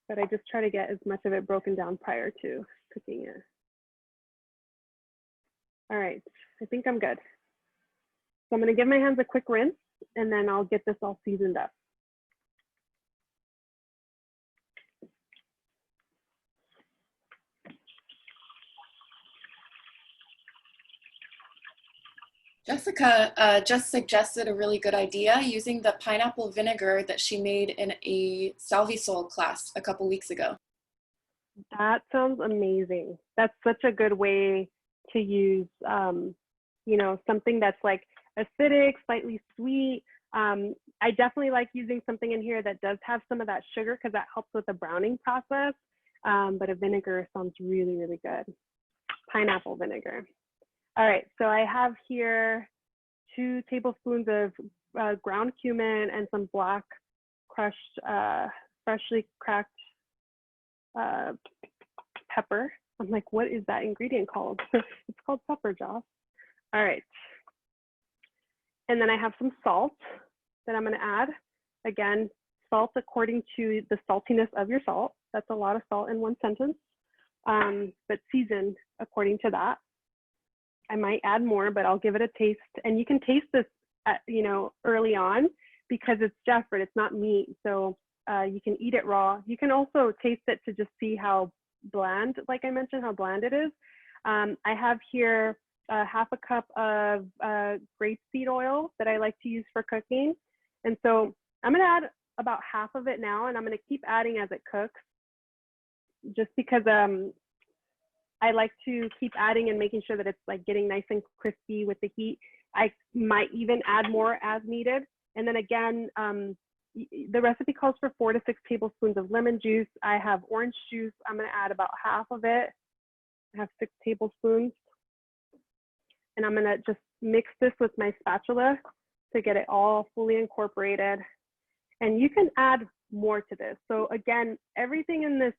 S1: But I just try to get as much of it broken down prior to cooking it. All right, I think I'm good. So I'm going to give my hands a quick rinse, and then I'll get this all seasoned up.
S2: Jessica just suggested a really good idea using the pineapple vinegar that she made in a Salvisol class a couple weeks ago.
S1: That sounds amazing. That's such a good way to use, you know, something that's like acidic, slightly sweet. I definitely like using something in here that does have some of that sugar because that helps with the browning process. But a vinegar sounds really, really good. Pineapple vinegar. All right, so I have here 2 tablespoons of ground cumin and some black crushed, freshly cracked pepper. I'm like, what is that ingredient called? It's called pepper, Joss. All right. And then I have some salt that I'm going to add. Again, salt according to the saltiness of your salt. That's a lot of salt in one sentence, but seasoned according to that. I might add more, but I'll give it a taste. And you can taste this, you know, early on because it's Jackfruit, it's not meat. So you can eat it raw. You can also taste it to just see how bland, like I mentioned, how bland it is. I have here half a cup of grapeseed oil that I like to use for cooking. And so I'm going to add about half of it now, and I'm going to keep adding as it cooks, just because I like to keep adding and making sure that it's like getting nice and crispy with the heat. I might even add more as needed. And then again, the recipe calls for 4 to 6 tablespoons of lemon juice. I have orange juice. I'm going to add about half of it. I have 6 tablespoons. And I'm going to just mix this with my spatula to get it all fully incorporated. And you can add more to this. So again, everything in this,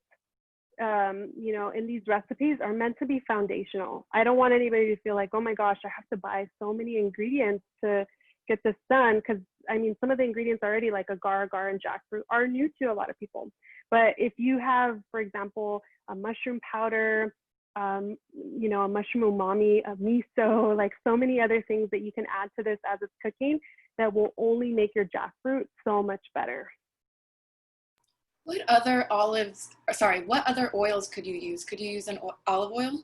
S1: you know, in these recipes are meant to be foundational. I don't want anybody to feel like, oh my gosh, I have to buy so many ingredients to get this done. Because I mean, some of the ingredients already, like agar and jackfruit, are new to a lot of people. But if you have, for example, a mushroom powder, you know, a mushroom umami, a miso, like so many other things that you can add to this as it's cooking that will only make your jackfruit so much better.
S2: What other oils could you use? Could you use an olive oil?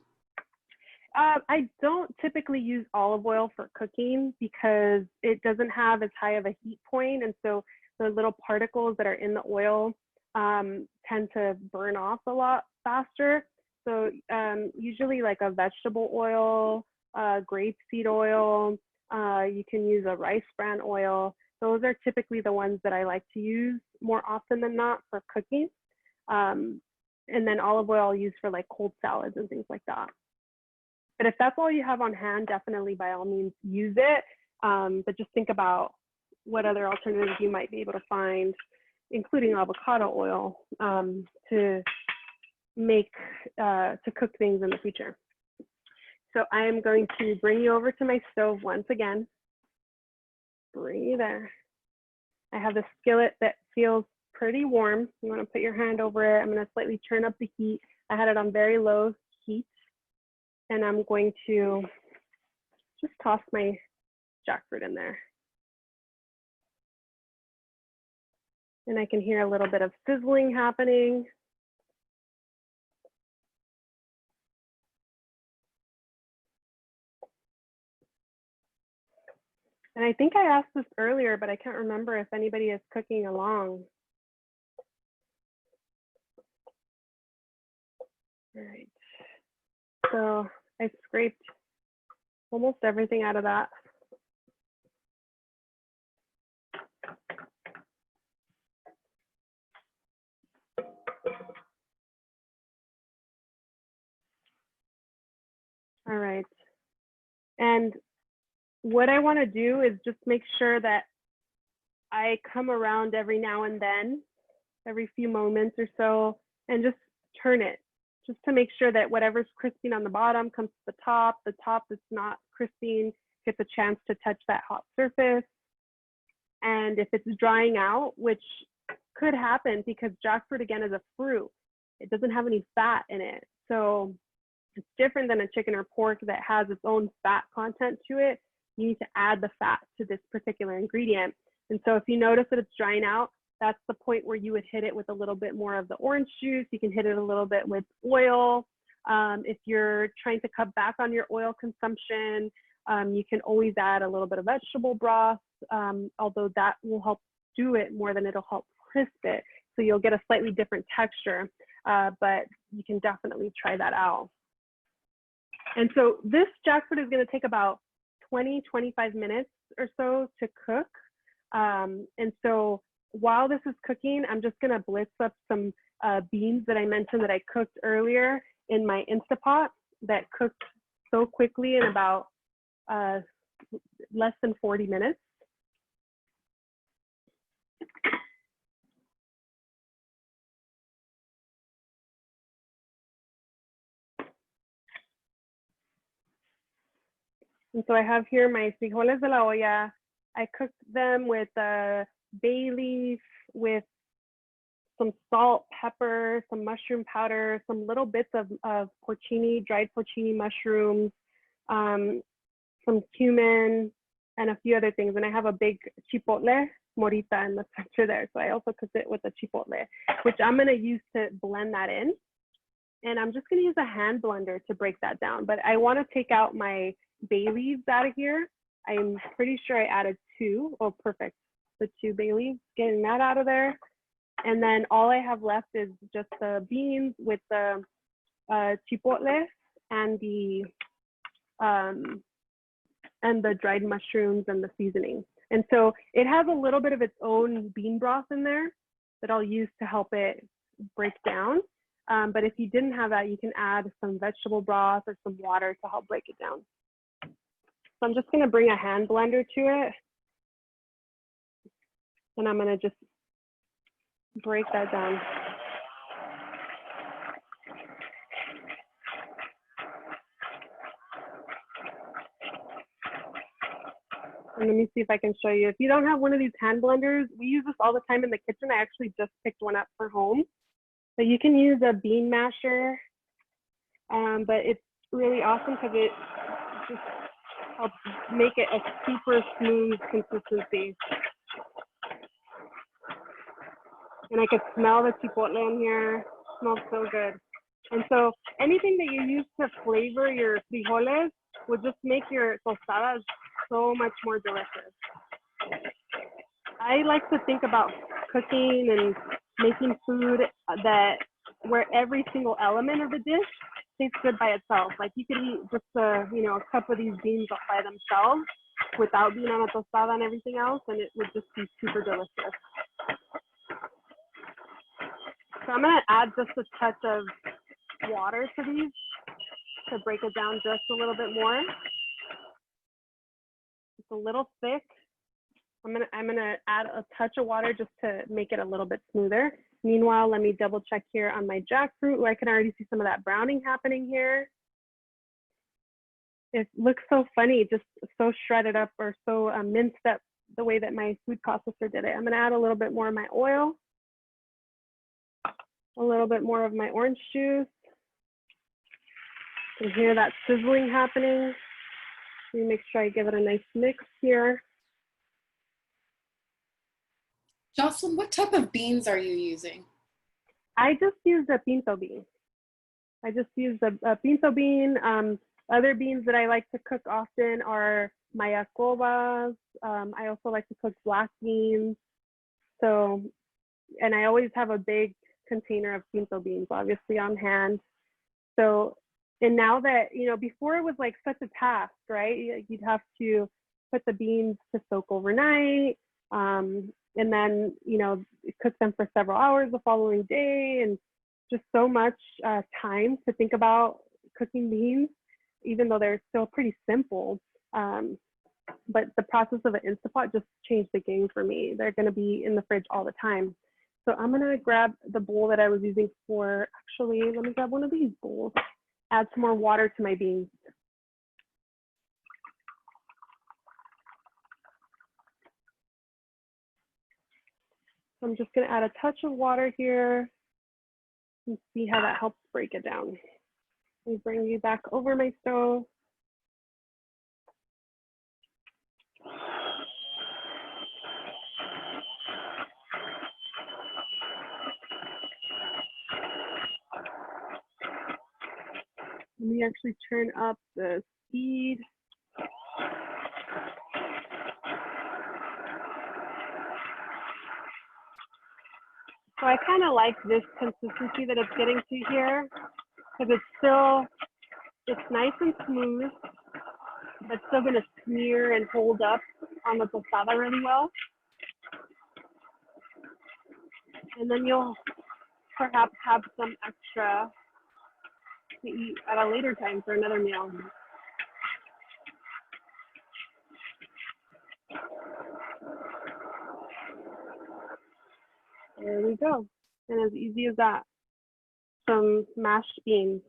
S1: I don't typically use olive oil for cooking because it doesn't have as high of a heat point, and so the little particles that are in the oil tend to burn off a lot faster. So usually like a vegetable oil, grapeseed oil, you can use a rice bran oil. Those are typically the ones that I like to use more often than not for cooking. And then olive oil I'll use for like cold salads and things like that. But if that's all you have on hand, definitely by all means use it. But just think about what other alternatives you might be able to find, including avocado oil, to cook things in the future. So I am going to bring you over to my stove once again. Bring you there. I have the skillet that feels pretty warm. You want to put your hand over it. I'm going to slightly turn up the heat. I had it on very low heat. And I'm going to just toss my jackfruit in there. And I can hear a little bit of sizzling happening. And I think I asked this earlier, but I can't remember if anybody is cooking along. All right. So I scraped almost everything out of that. All right. And what I want to do is just make sure that I come around every now and then, every few moments or so, and just turn it, just to make sure that whatever's crisping on the bottom comes to the top that's not crisping gets a chance to touch that hot surface. And if it's drying out, which could happen because jackfruit, again, is a fruit, it doesn't have any fat in it. So it's different than a chicken or pork that has its own fat content to it. You need to add the fat to this particular ingredient. And so if you notice that it's drying out, that's the point where you would hit it with a little bit more of the orange juice. You can hit it a little bit with oil. If you're trying to cut back on your oil consumption, you can always add a little bit of vegetable broth, although that will help do it more than it'll help crisp it. So you'll get a slightly different texture, but you can definitely try that out. And so this jackfruit is going to take about 20-25 minutes or so to cook. And so while this is cooking, I'm just going to blitz up some beans that I mentioned that I cooked earlier in my Instapot that cooked so quickly in about less than 40 minutes. And so I have here my frijoles de la olla. I cooked them with bay leaf, with some salt, pepper, some mushroom powder, some little bits of porcini, dried porcini mushrooms, some cumin, and a few other things. And I have a big chipotle morita in the center there. So I also cooked it with a chipotle, which I'm gonna use to blend that in. And I'm just gonna use a hand blender to break that down. But I wanna take out my bay leaves out of here. I'm pretty sure I added 2. Oh, perfect. The 2 bay leaves, getting that out of there. And then all I have left is just the beans with the chipotle and the dried mushrooms and the seasoning. And so it has a little bit of its own bean broth in there that I'll use to help it break down. But if you didn't have that, you can add some vegetable broth or some water to help break it down. So I'm just going to bring a hand blender to it. And I'm going to just break that down. And let me see if I can show you. If you don't have one of these hand blenders, we use this all the time in the kitchen. I actually just picked one up for home. So you can use a bean masher, but it's really awesome because it just helps make it a super smooth consistency. And I could smell the chipotle in here. It smells so good. And so anything that you use to flavor your frijoles will just make your tostadas so much more delicious. I like to think about cooking and making food that where every single element of the dish tastes good by itself. Like you could eat just a cup of these beans by themselves without being on a tostada and everything else, and it would just be super delicious. So I'm gonna add just a touch of water to these to break it down just a little bit more. It's a little thick. I'm gonna add a touch of water just to make it a little bit smoother. Meanwhile, let me double check here on my jackfruit where I can already see some of that browning happening here. It looks so funny, just so shredded up or so minced up the way that my food processor did it. I'm gonna add a little bit more of my oil, a little bit more of my orange juice. You can hear that sizzling happening. Let me make sure I give it a nice mix here.
S2: Jocelyn, what type of beans are you using?
S1: I just used a pinto bean. I just used a pinto bean. Other beans that I like to cook often are mayacobas. I also like to cook black beans. So, and I always have a big container of pinto beans, obviously on hand. So, and now that, before it was like such a task, right? You'd have to put the beans to soak overnight. And then, cook them for several hours the following day, and just so much time to think about cooking beans. even though they're still pretty simple. But the process of an Instapot just changed the game for me. They're gonna be in the fridge all the time. So I'm gonna grab the bowl that I was using for, actually, let me grab one of these bowls, add some more water to my beans. So I'm just gonna add a touch of water here and see how that helps break it down. Let me bring you back over my stove. Let me actually turn up the speed. So I kind of like this consistency that it's getting to here, because it's nice and smooth, but still gonna smear and hold up on the tostada really well. And then you'll perhaps have some extra to eat at a later time for another meal. There we go. And as easy as that. Some mashed beans,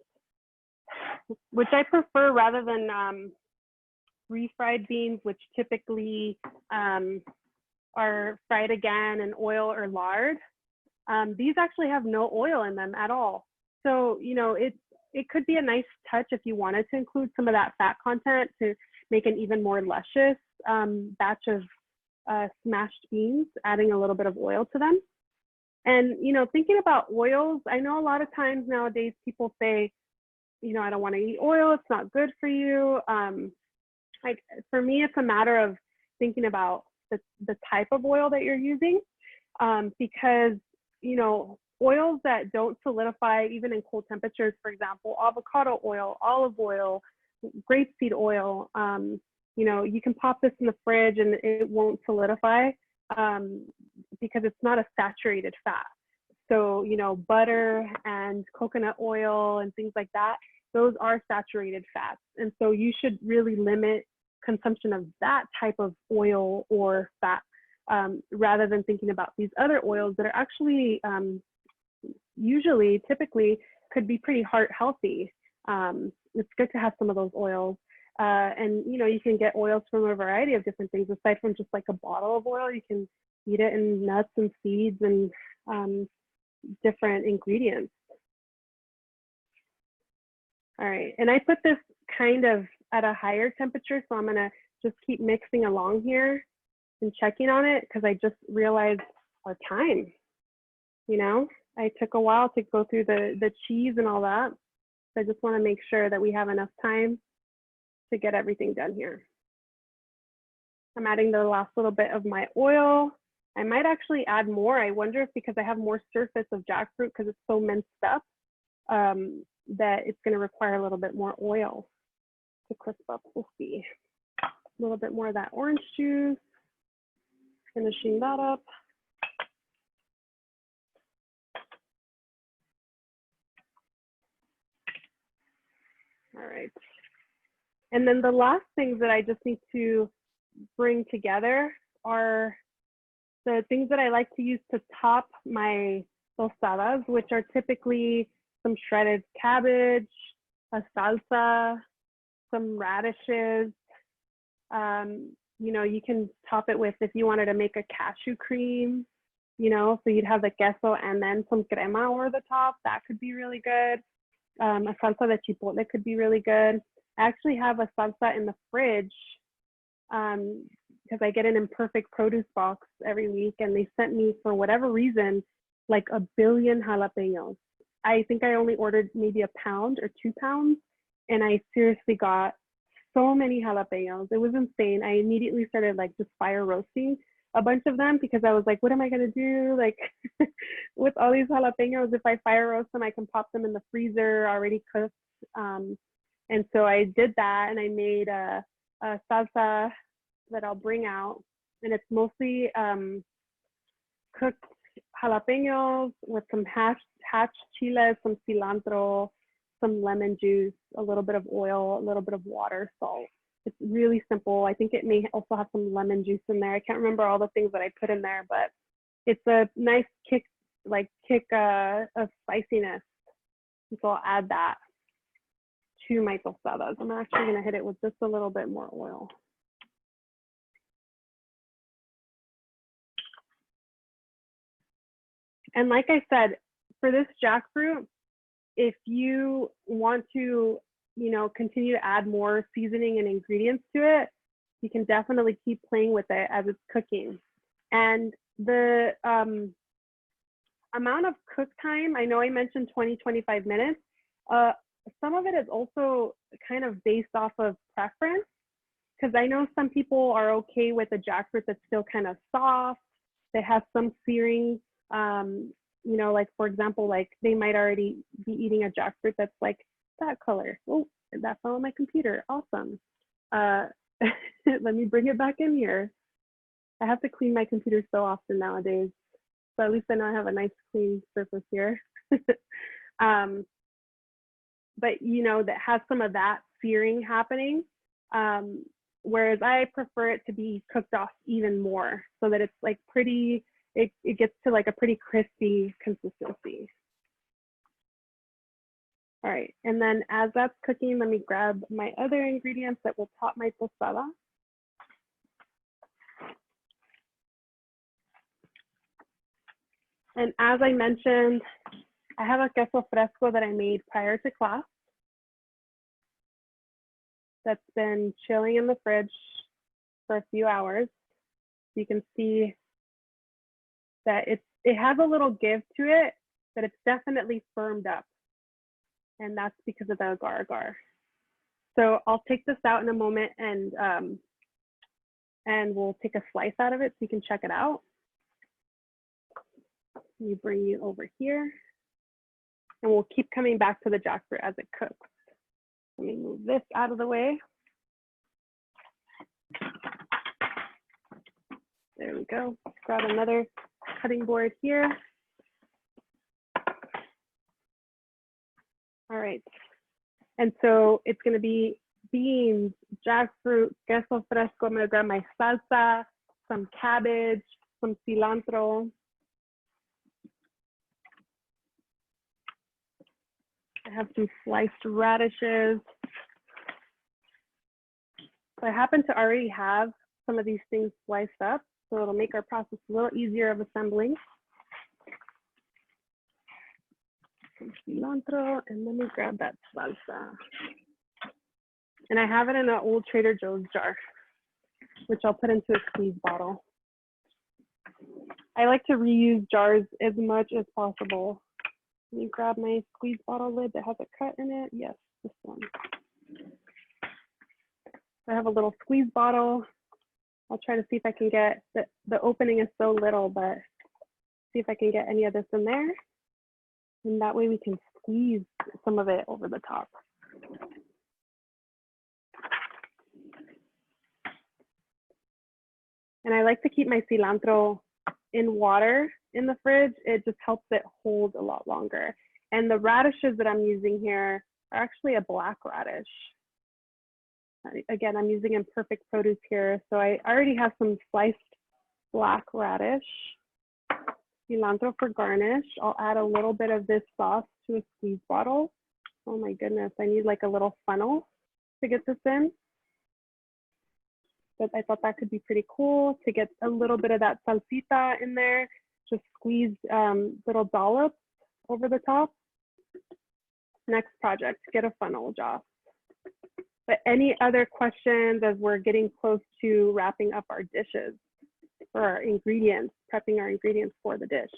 S1: which I prefer rather than refried beans, which typically are fried again in oil or lard. These actually have no oil in them at all. So, you know, it could be a nice touch if you wanted to include some of that fat content to make an even more luscious batch of smashed beans, adding a little bit of oil to them. And, you know, thinking about oils, I know a lot of times nowadays people say, you know, I don't want to eat oil, it's not good for you. Like for me, it's a matter of thinking about the type of oil that you're using, because, you know, oils that don't solidify even in cold temperatures, for example, avocado oil, olive oil, grapeseed oil, you know, you can pop this in the fridge and it won't solidify because it's not a saturated fat. So, you know, butter and coconut oil and things like that, those are saturated fats. And so you should really limit consumption of that type of oil or fat rather than thinking about these other oils that are actually typically could be pretty heart healthy. It's good to have some of those oils. And, you know, you can get oils from a variety of different things. Aside from just like a bottle of oil, you can eat it in nuts and seeds and different ingredients. All right, and I put this kind of at a higher temperature, so I'm gonna just keep mixing along here and checking on it because I just realized our time. You know, I took a while to go through the cheese and all that. So I just want to make sure that we have enough time to get everything done here. I'm adding the last little bit of my oil. I might actually add more. I wonder if because I have more surface of jackfruit because it's so minced up, that it's going to require a little bit more oil to crisp up. We'll see. A little bit more of that orange juice. Finishing that up. All right. And then the last things that I just need to bring together are the things that I like to use to top my tostadas, which are typically some shredded cabbage, a salsa, some radishes. You know, you can top it with, if you wanted to make a cashew cream, you know, so you'd have the queso and then some crema over the top. That could be really good. A salsa de chipotle could be really good. I actually have a salsa in the fridge because I get an imperfect produce box every week, and they sent me, for whatever reason, like 1 billion jalapenos. I think I only ordered maybe 1 pound or 2 pounds, and I seriously got so many jalapenos. It was insane. I immediately started like just fire roasting a bunch of them because I was like, what am I gonna do? Like with all these jalapenos, if I fire roast them, I can pop them in the freezer already cooked. And so I did that, and I made a salsa that I'll bring out, and it's mostly cooked jalapenos with some hatch chiles, some cilantro, some lemon juice, a little bit of oil, a little bit of water, salt. It's really simple. I think it may also have some lemon juice in there. I can't remember all the things that I put in there, but it's a nice kick of spiciness. And so I'll add that to my tostadas. I'm actually gonna hit it with just a little bit more oil. And like I said, for this jackfruit, if you want to, you know, continue to add more seasoning and ingredients to it, you can definitely keep playing with it as it's cooking. And the amount of cook time, I know I mentioned 20-25 minutes. Some of it is also kind of based off of preference, because I know some people are okay with a jackfruit that's still kind of soft, that has some searing. You know, like for example, like they might already be eating a jackfruit that's like that color. Oh, that fell on my computer. Awesome. Let me bring it back in here. I have to clean my computer so often nowadays. So at least I know I have a nice clean surface here. But you know, that has some of that searing happening. Whereas I prefer it to be cooked off even more so that it's like pretty, it gets to like a pretty crispy consistency. All right, and then as that's cooking, let me grab my other ingredients that will top my tostada. And as I mentioned, I have a queso fresco that I made prior to class that's been chilling in the fridge for a few hours. You can see that it has a little give to it, but it's definitely firmed up. And that's because of the agar. So I'll take this out in a moment and we'll take a slice out of it so you can check it out. Let me bring you over here and we'll keep coming back to the jackfruit as it cooks. Let me move this out of the way. There we go. Grab another cutting board here. All right. And so it's going to be beans, jackfruit, queso fresco. I'm going to grab my salsa, some cabbage, some cilantro. I have some sliced radishes. So I happen to already have some of these things sliced up, so it'll make our process a little easier of assembling. Some cilantro, and let me grab that salsa. And I have it in an old Trader Joe's jar, which I'll put into a squeeze bottle. I like to reuse jars as much as possible. Let me grab my squeeze bottle lid that has a cut in it. Yes, this one. I have a little squeeze bottle. I'll try to see if I can get, the opening is so little, but see if I can get any of this in there. And that way we can squeeze some of it over the top. And I like to keep my cilantro in water in the fridge. It just helps it hold a lot longer. And the radishes that I'm using here are actually a black radish. Again, I'm using imperfect produce here. So I already have some sliced black radish, cilantro for garnish. I'll add a little bit of this sauce to a squeeze bottle. Oh my goodness, I need like a little funnel to get this in. But I thought that could be pretty cool to get a little bit of that salsita in there. Just squeeze little dollops over the top. Next project, get a funnel, Joss. But any other questions as we're getting close to wrapping up our dishes for our ingredients, prepping our ingredients for the dish?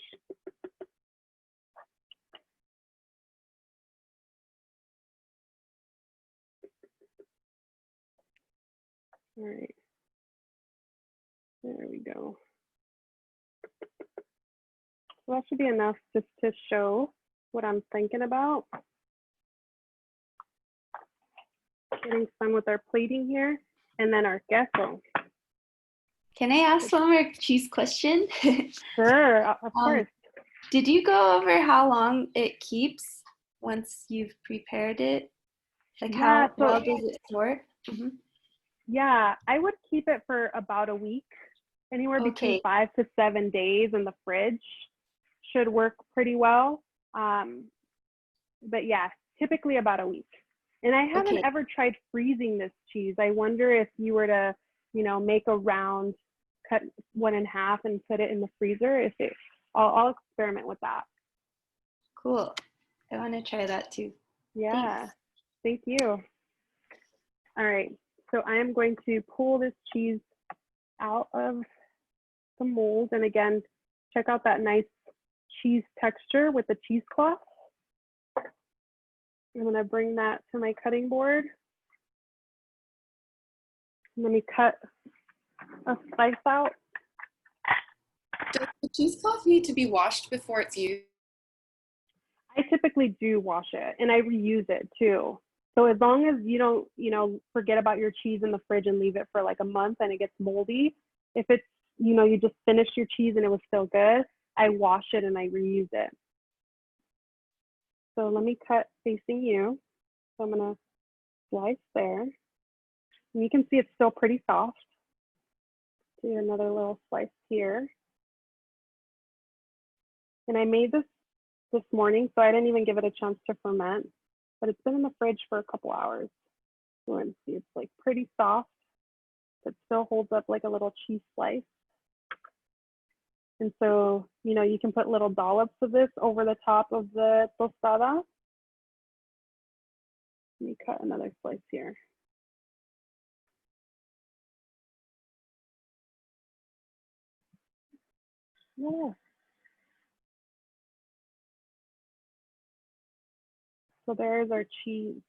S1: All right, there we go. So that should be enough just to show what I'm thinking about. Getting some with our plating here, and then our queso.
S3: Can I ask one more cheese question?
S1: Sure, of course.
S3: Did you go over how long it keeps once you've prepared it? Like
S1: Yeah,
S3: how well does it store? Mm-hmm.
S1: Yeah, I would keep it for about a week, anywhere between
S3: Okay.
S1: 5 to 7 days in the fridge should work pretty well. But yeah, typically about a week. And I haven't
S3: Okay.
S1: ever tried freezing this cheese. I wonder if you were to, make a round, cut one in half and put it in the freezer, I'll experiment with that.
S3: Cool. I want to try that too.
S1: Yeah,
S3: Thanks.
S1: thank you. All right, so I am going to pull this cheese out of the mold. And again, check out that nice cheese texture with the cheesecloth. I'm going to bring that to my cutting board. Let me cut a slice out.
S2: Does the cheesecloth need to be washed before it's used?
S1: I typically do wash it, and I reuse it too. So as long as you don't, forget about your cheese in the fridge and leave it for like a month and it gets moldy, if it's, you just finished your cheese and it was still good, I wash it and I reuse it. So let me cut facing you. So I'm gonna slice there. And you can see it's still pretty soft. Do another little slice here. And I made this morning, so I didn't even give it a chance to ferment, but it's been in the fridge for a couple hours. So you can see it's like pretty soft. It still holds up like a little cheese slice. And so, you can put little dollops of this over the top of the tostada. Let me cut another slice here. Yeah. So there's our cheese.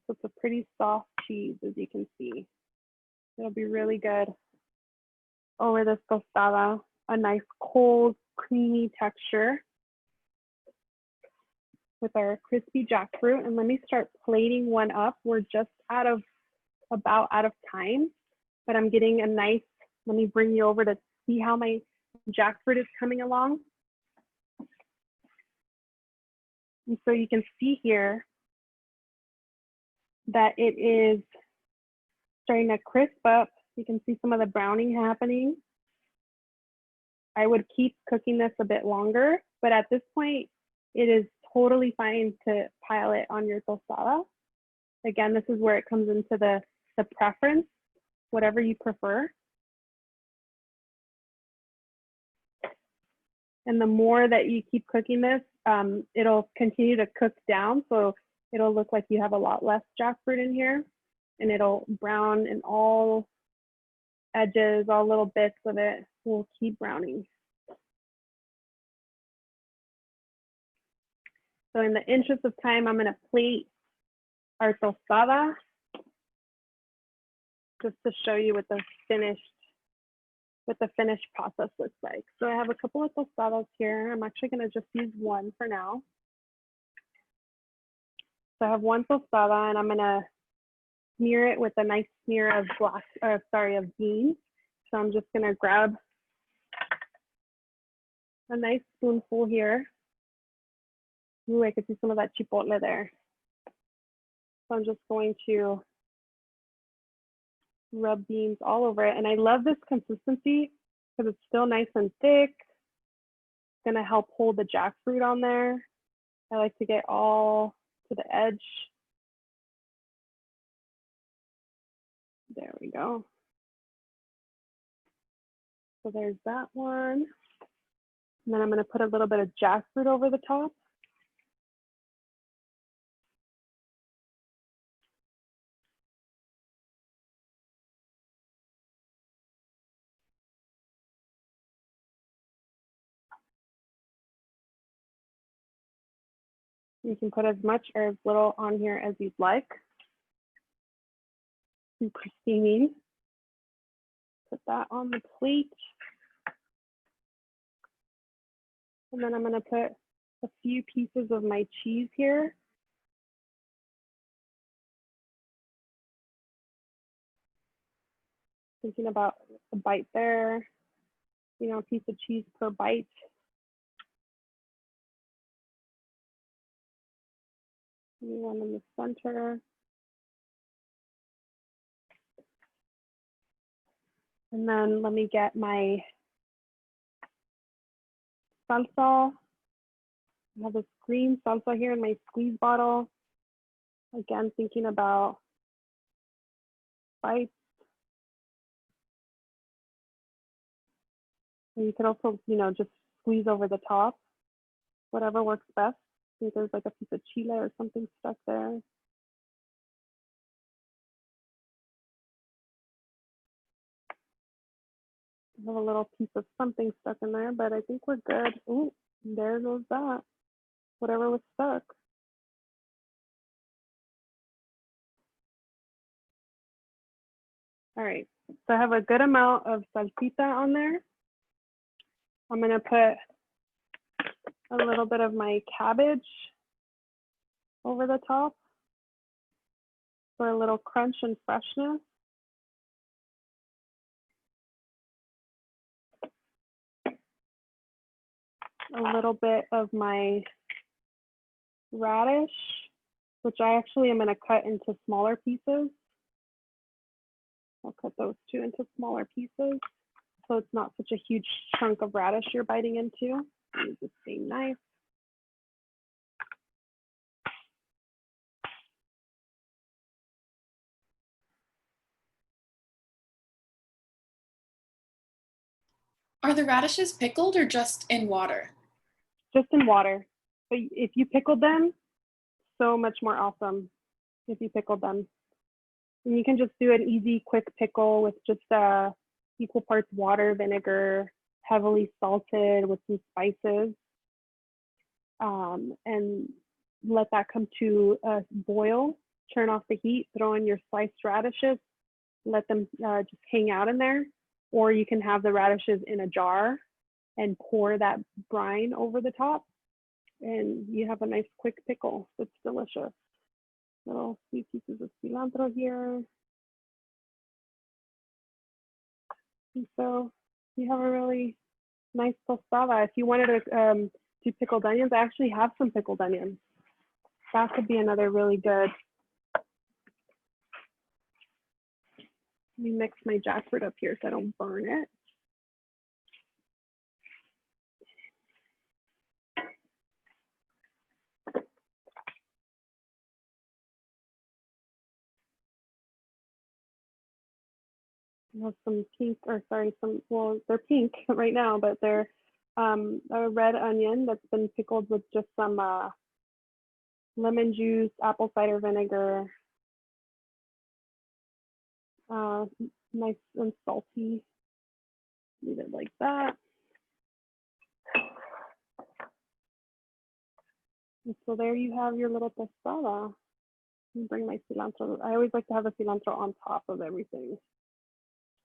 S1: So it's a pretty soft cheese, as you can see. It'll be really good over this tostada. A nice cold, creamy texture with our crispy jackfruit. And let me start plating one up. We're just about out of time, but I'm getting a nice, let me bring you over to see how my jackfruit is coming along. And so you can see here that it is starting to crisp up. You can see some of the browning happening. I would keep cooking this a bit longer, but at this point, it is totally fine to pile it on your tostada. Again, this is where it comes into the preference, whatever you prefer. And the more that you keep cooking this, it'll continue to cook down. So it'll look like you have a lot less jackfruit in here, and it'll brown in all edges, all little bits of it will keep browning. So in the interest of time, I'm gonna plate our tostada just to show you what the finished process looks like. So I have a couple of tostadas here. I'm actually gonna just use one for now. So I have one tostada, and I'm gonna smear it with a nice smear of beans. So I'm just gonna grab a nice spoonful here. Ooh, I could see some of that chipotle there. So I'm just going to rub beans all over it. And I love this consistency because it's still nice and thick. It's gonna help hold the jackfruit on there. I like to get all to the edge. There we go. So there's that one. And then I'm gonna put a little bit of jackfruit over the top. You can put as much or as little on here as you'd like. Super steaming. Put that on the plate. And then I'm gonna put a few pieces of my cheese here. Thinking about a bite there, a piece of cheese per bite. Maybe one in the center. And then let me get my salsa. I have this green salsa here in my squeeze bottle. Again, thinking about bites. And you could also, you know, just squeeze over the top, whatever works best. I think there's like a piece of chile or something stuck there. I have a little piece of something stuck in there, but I think we're good. Ooh, there goes that. Whatever was stuck. All right, so I have a good amount of salsita on there. I'm gonna put a little bit of my cabbage over the top for a little crunch and freshness. A little bit of my radish, which I actually am gonna cut into smaller pieces. I'll cut those two into smaller pieces so it's not such a huge chunk of radish you're biting into. Use the same knife.
S2: Are the radishes pickled or just in water?
S1: Just in water. But if you pickled them, so much more awesome if you pickled them. And you can just do an easy, quick pickle with just equal parts water, vinegar, heavily salted with some spices. And let that come to a boil. Turn off the heat, throw in your sliced radishes, let them just hang out in there. Or you can have the radishes in a jar and pour that brine over the top. And you have a nice quick pickle. It's delicious. Little few pieces of cilantro here. And so you have a really nice tostada. If you wanted to do pickled onions, I actually have some pickled onions. That could be another really good. Let me mix my jackfruit up here so I don't burn it. I have some pink, or sorry, well, they're pink right now, but they're a red onion that's been pickled with just some lemon juice, apple cider vinegar, nice and salty. Leave it like that. And so there you have your little tostada. Let me bring my cilantro. I always like to have the cilantro on top of everything.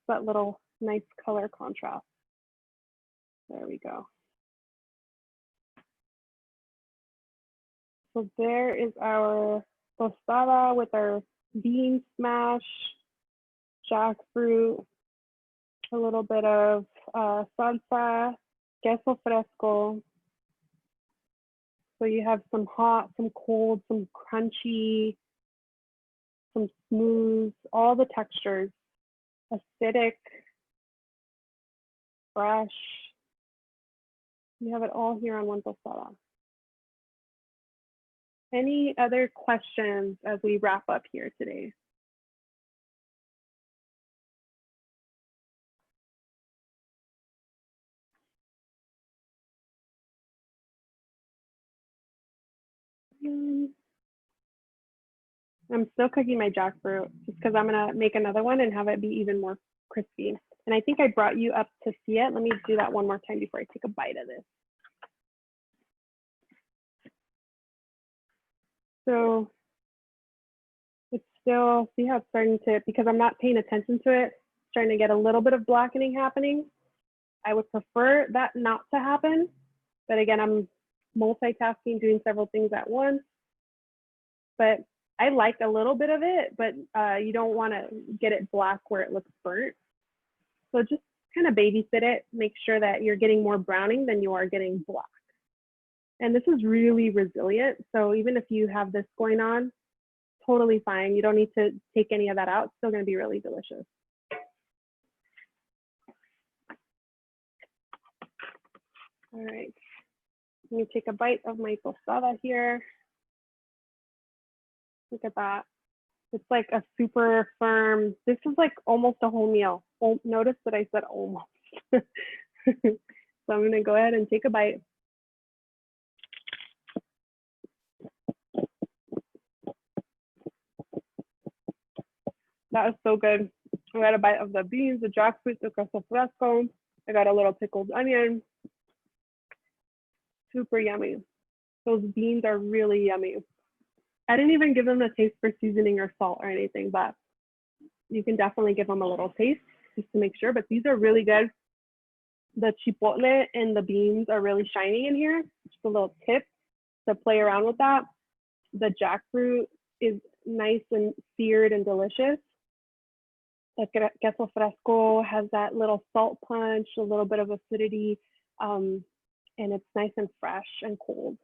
S1: That little nice color contrast. There we go. So there is our tostada with our bean smash, jackfruit, a little bit of salsa, queso fresco. So you have some hot, some cold, some crunchy, some smooth, all the textures, acidic, fresh. You have it all here on one tostada. Any other questions as we wrap up here today? I'm still cooking my jackfruit just because I'm gonna make another one and have it be even more crispy. And I think I brought you up to see it. Let me do that one more time before I take a bite of this. So it's still, see how it's starting to, because I'm not paying attention to it, starting to get a little bit of blackening happening. I would prefer that not to happen. But again, I'm multitasking, doing several things at once. But I like a little bit of it, but you don't want to get it black where it looks burnt. So just kind of babysit it, make sure that you're getting more browning than you are getting black. And this is really resilient. So even if you have this going on, totally fine. You don't need to take any of that out. It's still going to be really delicious. All right. Let me take a bite of my tostada here. Look at that. It's like a super firm, this is like almost a whole meal. Oh, notice that I said almost. So I'm going to go ahead and take a bite. That is so good. I got a bite of the beans, the jackfruit, the queso fresco. I got a little pickled onion. Super yummy. Those beans are really yummy. I didn't even give them a taste for seasoning or salt or anything, but you can definitely give them a little taste just to make sure. But these are really good. The chipotle and the beans are really shiny in here. Just a little tip to play around with that. The jackfruit is nice and seared and delicious. The queso fresco has that little salt punch, a little bit of acidity, and it's nice and fresh and cold.